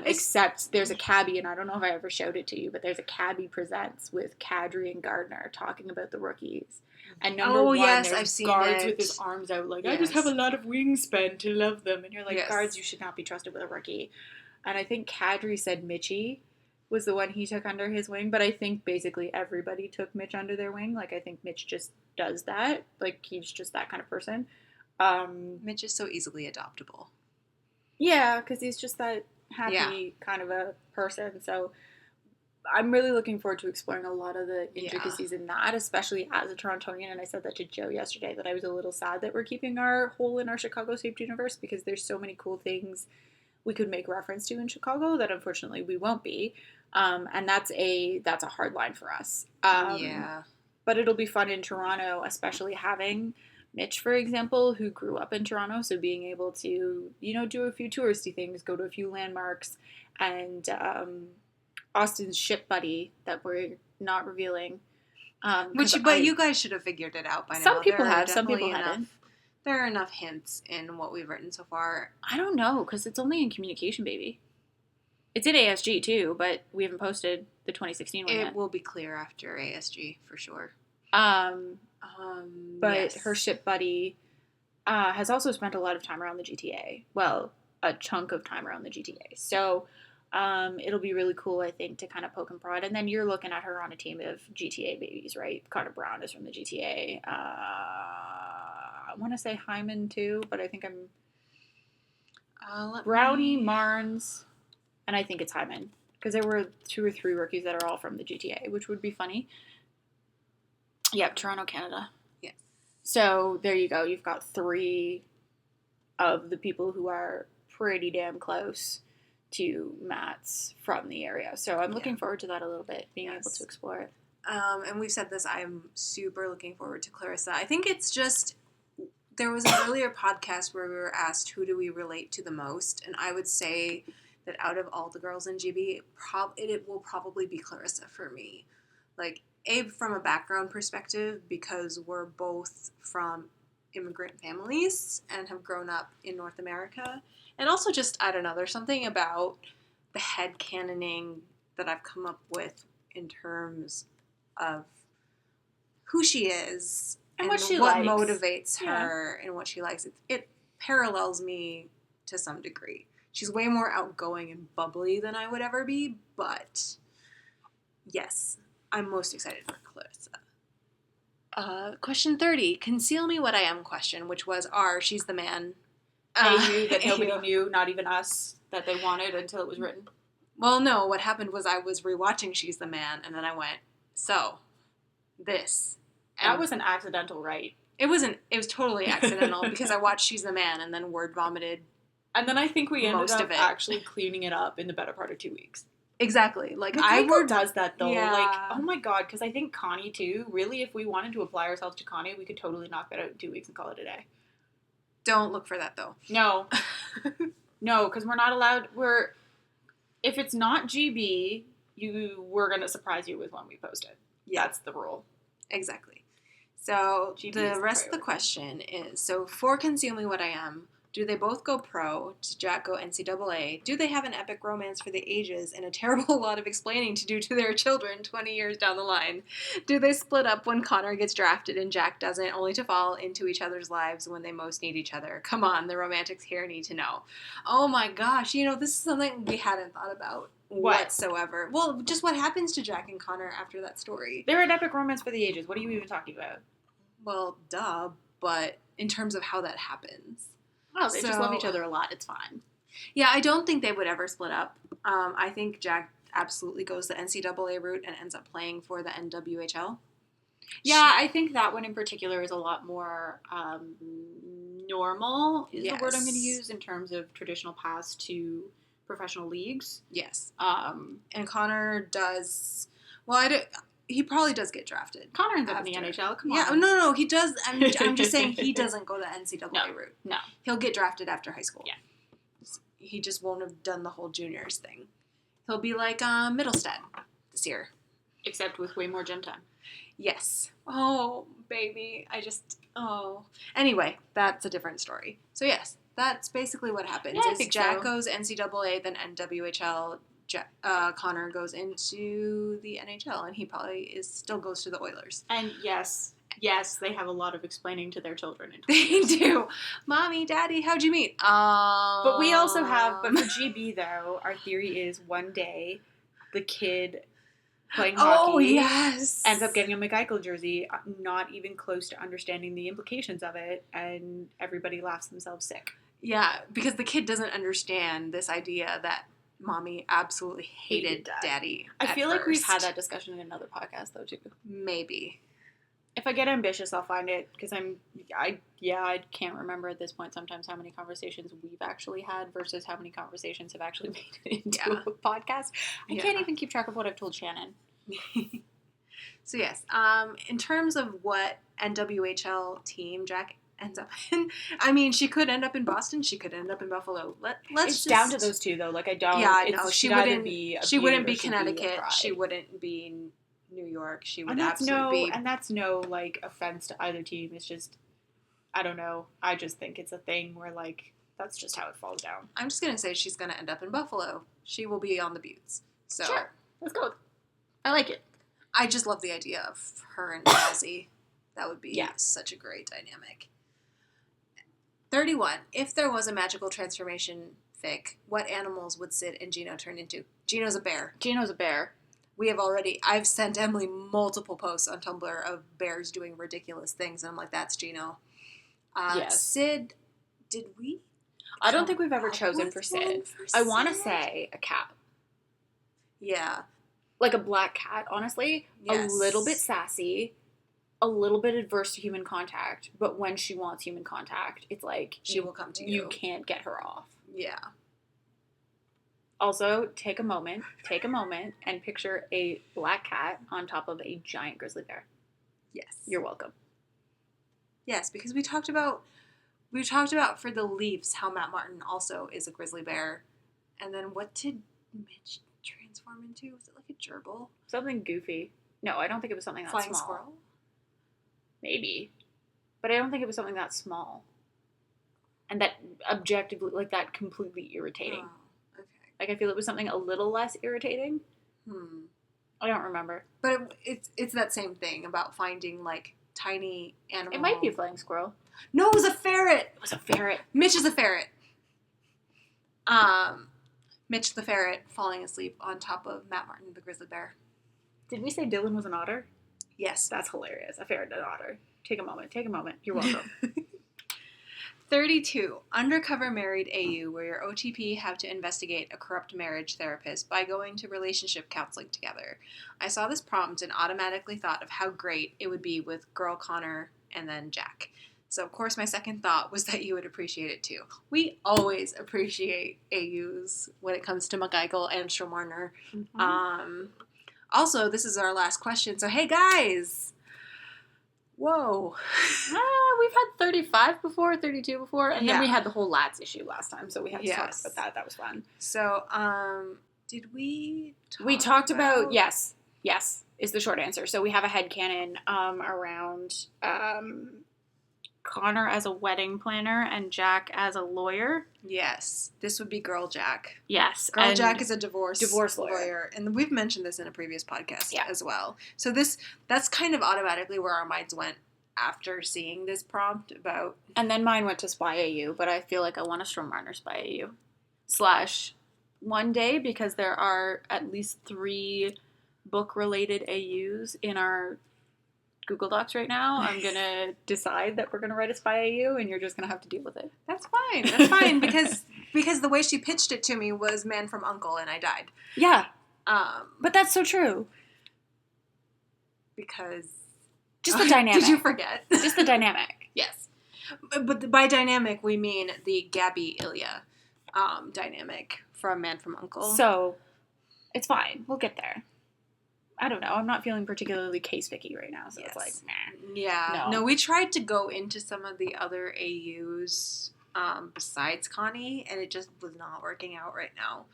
Except there's a cabbie, and I don't know if I ever showed it to you, but there's a cabbie presents with Kadri and Gardner talking about the rookies. And number one, yes, there's I've seen Guards it. with his arms out like, I Yes. just have a lot of wingspan to love them. And you're like, Yes. Guards, you should not be trusted with a rookie. And I think Kadri said Mitchie was the one he took under his wing, but I think basically everybody took Mitch under their wing. Like, I think Mitch just does that. Like, he's just that kind of person. Mitch is so easily adoptable. Yeah, because he's just that happy kind of a person. So I'm really looking forward to exploring a lot of the intricacies in that, especially as a Torontonian. And I said that to Joe yesterday, that I was a little sad that we're keeping our hole in our Chicago shaped universe because there's so many cool things we could make reference to in Chicago that unfortunately we won't be. And that's a hard line for us. But it'll be fun in Toronto, especially having Mitch, for example, who grew up in Toronto. So being able to, do a few touristy things, go to a few landmarks, and Austin's ship buddy that we're not revealing. But you guys should have figured it out by now. Some people have, some people haven't. There are enough hints in what we've written so far. I don't know, because it's only in Communication Baby. It's in ASG too, but we haven't posted the 2016 one yet. It will be clear after ASG, for sure. But her ship buddy has also spent a lot of time around the GTA. Well, a chunk of time around the GTA. So it'll be really cool, I think, to kind of poke and prod. And then you're looking at her on a team of GTA babies, right? Carter Brown is from the GTA. I want to say Hyman too, but I think I'm... Brownie, Marnes, and I think it's Hyman. Because there were 2 or 3 rookies that are all from the GTA, which would be funny. Yep, Toronto, Canada. Yes. So there you go. You've got 3 of the people who are pretty damn close to Matt's from the area. So I'm looking forward to that a little bit, being able to explore it. And we've said this, I'm super looking forward to Clarissa. I think it's just, there was an earlier podcast where we were asked who do we relate to the most, and I would say that out of all the girls in GB, it will probably be Clarissa for me. like, from a background perspective, because we're both from immigrant families and have grown up in North America. And also just, I don't know, there's something about the headcanoning that I've come up with in terms of who she is And what she what likes. motivates her and what she likes. It parallels me to some degree. She's way more outgoing and bubbly than I would ever be, but yes, I'm most excited for Clarissa. Question 30, conceal me what I am question, which was She's the Man. I knew that nobody knew, not even us, that they wanted until it was written. Well, no, what happened was I was rewatching She's the Man, and then I went, so, this. And that was an accidental write. It was totally accidental because I watched She's the Man and then word vomited. And then I think we ended Most up of it. actually cleaning it up in the better part of 2 weeks. Exactly. Like, McGregor does that, though. Yeah. Like, oh my god, because I think Connie, too, really, if we wanted to apply ourselves to Connie, we could totally knock that out in 2 weeks and call it a day. Don't look for that, though. No. No, because we're not allowed, if it's not GB, we're going to surprise you with when we post it. Yeah. That's the rule. Exactly. So, GB the is rest of the question is, so for Conceal Me What I Am, do they both go pro? Does Jack go NCAA? Do they have an epic romance for the ages and a terrible lot of explaining to do to their children 20 years down the line? Do they split up when Connor gets drafted and Jack doesn't, only to fall into each other's lives when they most need each other? Come on, the romantics here need to know. Oh my gosh, this is something we hadn't thought about whatsoever. Well, just what happens to Jack and Connor after that story. They're an epic romance for the ages. What are you even talking about? Well, duh, but in terms of how that happens. Oh, they just love each other a lot. It's fine. Yeah, I don't think they would ever split up. I think Jack absolutely goes the NCAA route and ends up playing for the NWHL. Yeah, I think that one in particular is a lot more normal, is the word I'm going to use, in terms of traditional paths to professional leagues. Yes. And Connor does... Well, he probably does get drafted. Connor ends up in the NHL. Come on. Yeah, no, he does. I'm just saying he doesn't go the NCAA route. No. He'll get drafted after high school. Yeah. He just won't have done the whole juniors thing. He'll be like Middlestead this year. Except with way more gym time. Yes. Oh, baby. Anyway, that's a different story. So yes, that's basically what happens. Yeah, I think Jack so. goes NCAA, then NWHL. Connor goes into the NHL, and he probably still goes to the Oilers. And yes, they have a lot of explaining to their children. They do. Mommy, Daddy, how'd you meet? But we also have, but for GB though, our theory is one day the kid playing hockey ends up getting a McEichel jersey, not even close to understanding the implications of it, and everybody laughs themselves sick. Yeah, because the kid doesn't understand this idea that Mommy absolutely hated Daddy. I feel like we've had that discussion in another podcast, though, too. Maybe. If I get ambitious, I'll find it, because I can't remember at this point sometimes how many conversations we've actually had versus how many conversations have actually made it into a podcast. I can't even keep track of what I've told Shannon. So yes, in terms of what NWHL team Jack ends up in. I mean, she could end up in Boston. She could end up in Buffalo. It's down to those two, though. Like, I don't. Yeah, I know. She wouldn't be. She wouldn't be Connecticut. She wouldn't be New York. She would absolutely be. And that's no like offense to either team. It's just, I don't know. I just think it's a thing where like that's just how it falls down. I'm just gonna say she's gonna end up in Buffalo. She will be on the Buttes. So sure, let's go. I like it. I just love the idea of her and Halsey. That would be such a great dynamic. 31. If there was a magical transformation fic, what animals would Sid and Gino turn into? Gino's a bear. Gino's a bear. I've sent Emily multiple posts on Tumblr of bears doing ridiculous things, and I'm like, that's Gino. Yes. Sid, did we? I don't think we've ever chosen for Sid. I want to say a cat. Yeah. Like a black cat, honestly. Yes. A little bit sassy. A little bit adverse to human contact, but when she wants human contact, it's like she will come to you. You can't get her off. Yeah. Also, take a moment and picture a black cat on top of a giant grizzly bear. Yes. You're welcome. Yes, because we talked about for the Leafs how Matt Martin also is a grizzly bear. And then what did Mitch transform into? Was it like a gerbil? Something goofy. No, I don't think it was something that Flying small. squirrel? Maybe. But I don't think it was something that small. And that objectively, like, that completely irritating. Oh, okay. Like, I feel it was something a little less irritating. I don't remember. But it's that same thing about finding, like, tiny animals. It might be a flying squirrel. No, it was a ferret! It was a ferret. Mitch is a ferret. Mitch the ferret falling asleep on top of Matt Martin, the grizzly bear. Did we say Dylan was an otter? Yes. That's hilarious. A ferret and an otter. Take a moment. Take a moment. You're welcome. 32. Undercover married AU, where your OTP have to investigate a corrupt marriage therapist by going to relationship counseling together. I saw this prompt and automatically thought of how great it would be with girl Connor and then Jack. So, of course, my second thought was that you would appreciate it too. We always appreciate AUs when it comes to McGeigle and Stromarner. Also, this is our last question. So, hey, guys. Whoa. We've had 35 before, 32 before, and then Yeah. we had the whole lads issue last time, so we had to talk Yes. about that. That was fun. So, did we We talked about, yes, is the short answer. So we have a headcanon around Connor as a wedding planner and Jack as a lawyer. Yes. This would be Girl Jack. Yes. Girl and Jack is a divorce lawyer. And we've mentioned this in a previous podcast Yeah. as well. So that's kind of automatically where our minds went after seeing this prompt about... And then mine went to Spy AU, but I feel like I want a Stromarner Spy AU. / one day, because there are at least 3 book-related AUs in our Google Docs right now. I'm going to decide that we're going to write a Spy AU, and you're just going to have to deal with it. That's fine. That's fine, because the way she pitched it to me was Man from U.N.C.L.E. and I died. Yeah. But that's so true. Because... Just the dynamic. Did you forget? Just the dynamic. Yes. But by dynamic, we mean the Gabby Ilya dynamic from Man from U.N.C.L.E. So, it's fine. We'll get there. I don't know. I'm not feeling particularly case-picky right now, so Yes. it's like, nah. Yeah. No, we tried to go into some of the other AUs besides Connie, and it just was not working out right now.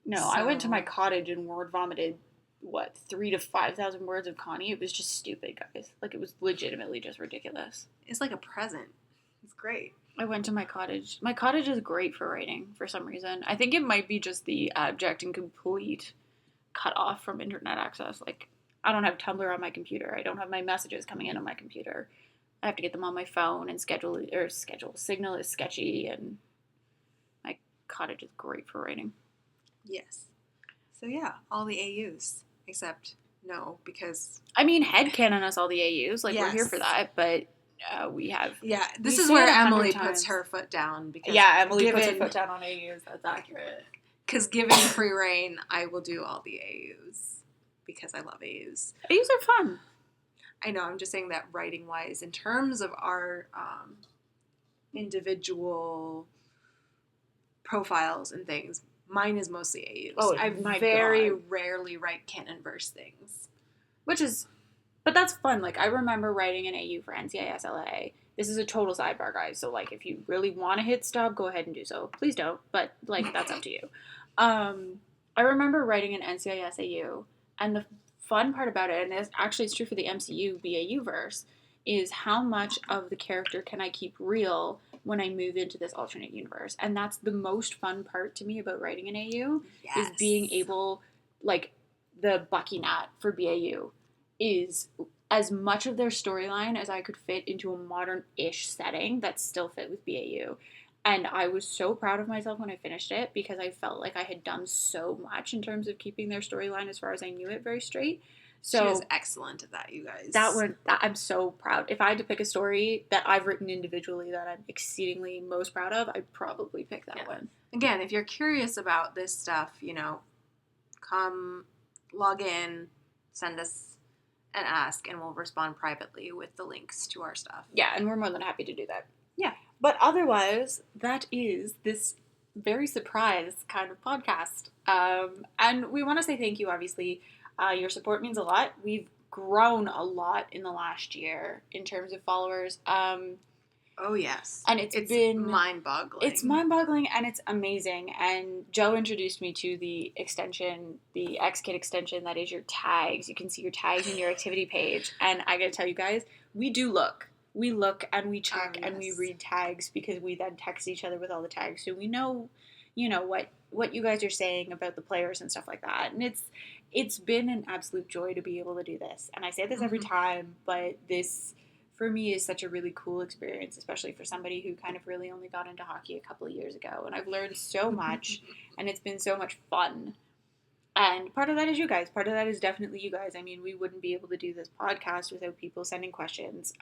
No, I went to my cottage and word vomited, 3,000 to 5,000 words of Connie? It was just stupid, guys. Like, it was legitimately just ridiculous. It's like a present. It's great. I went to my cottage. My cottage is great for writing, for some reason. I think it might be just the abject and complete cut off from internet access. Like, I don't have Tumblr on my computer. I don't have my messages coming in on my computer. I have to get them on my phone, and schedule. Signal is sketchy, and my cottage is great for writing. Yes. So yeah, all the AUs. Except no, because... I mean, headcanon us all the AUs. Like, Yes. we're here for that, but we have... Yeah, this We is say where it 100 Emily times. puts her foot down. Because Emily puts her given- foot down on AUs. That's accurate. Because given free reign, I will do all the AUs. Because I love AUs. AUs are fun. I know, I'm just saying that writing-wise, in terms of our individual profiles and things, mine is mostly AUs. Oh, I my very God. rarely write canon verse things. But that's fun. Like, I remember writing an AU for NCIS LA. This is a total sidebar, guys. So, like, if you really want to hit stop, go ahead and do so. Please don't. But, like, that's up to you. I remember writing an NCIS AU, and the fun part about it, and it's true for the MCU BAU verse, is how much of the character can I keep real when I move into this alternate universe. And that's the most fun part to me about writing an AU, is being able, like, the Bucky Nat for BAU is as much of their storyline as I could fit into a modern-ish setting that still fit with BAU. And I was so proud of myself when I finished it, because I felt like I had done so much in terms of keeping their storyline as far as I knew it very straight. So she was excellent at that, you guys. I'm so proud. If I had to pick a story that I've written individually that I'm exceedingly most proud of, I'd probably pick that one. Again, if you're curious about this stuff, come log in, send us an ask, and we'll respond privately with the links to our stuff. Yeah, and we're more than happy to do that. Yeah. But otherwise, that is this very surprise kind of podcast. And we want to say thank you, obviously. Your support means a lot. We've grown a lot in the last year in terms of followers. Oh, yes. And it's been mind-boggling. It's mind-boggling, and it's amazing. And Joe introduced me to the extension, the XKit extension that is your tags. You can see your tags in your activity page. And I gotta tell you guys, we do look. We look and we check and we read tags because we then text each other with all the tags. So we know, what you guys are saying about the players and stuff like that. And it's been an absolute joy to be able to do this. And I say this every time, but this, for me, is such a really cool experience, especially for somebody who kind of really only got into hockey a couple of years ago. And I've learned so much, and it's been so much fun. And part of that is you guys. Part of that is definitely you guys. I mean, we wouldn't be able to do this podcast without people sending questions.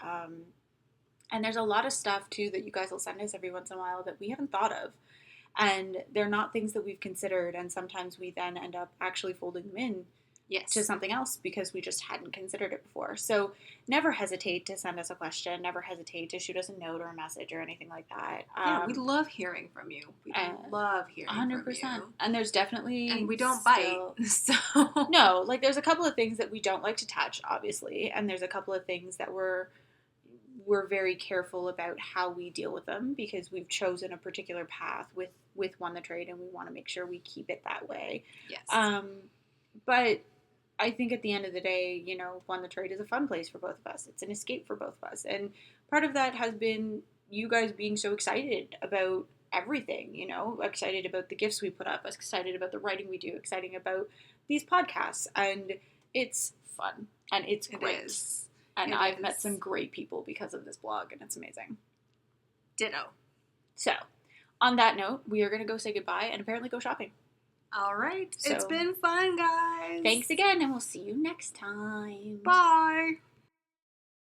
And there's a lot of stuff, too, that you guys will send us every once in a while that we haven't thought of. And they're not things that we've considered, and sometimes we then end up actually folding them in to something else because we just hadn't considered it before. So never hesitate to send us a question. Never hesitate to shoot us a note or a message or anything like that. Yeah, we love hearing from you. We love hearing 100%. From you. And there's definitely... And we don't bite, so... No, like there's a couple of things that we don't like to touch, obviously, and there's a couple of things that we're very careful about how we deal with them because we've chosen a particular path with Won the Trade, and we want to make sure we keep it that way. Yes. But I think at the end of the day, Won the Trade is a fun place for both of us. It's an escape for both of us. And part of that has been you guys being so excited about everything, excited about the gifts we put up, excited about the writing we do, excited about these podcasts. And it's fun. And it's great. It is. And I've met some great people because of this blog, and it's amazing. Ditto. So, on that note, we are going to go say goodbye and apparently go shopping. All right. So, it's been fun, guys. Thanks again, and we'll see you next time. Bye.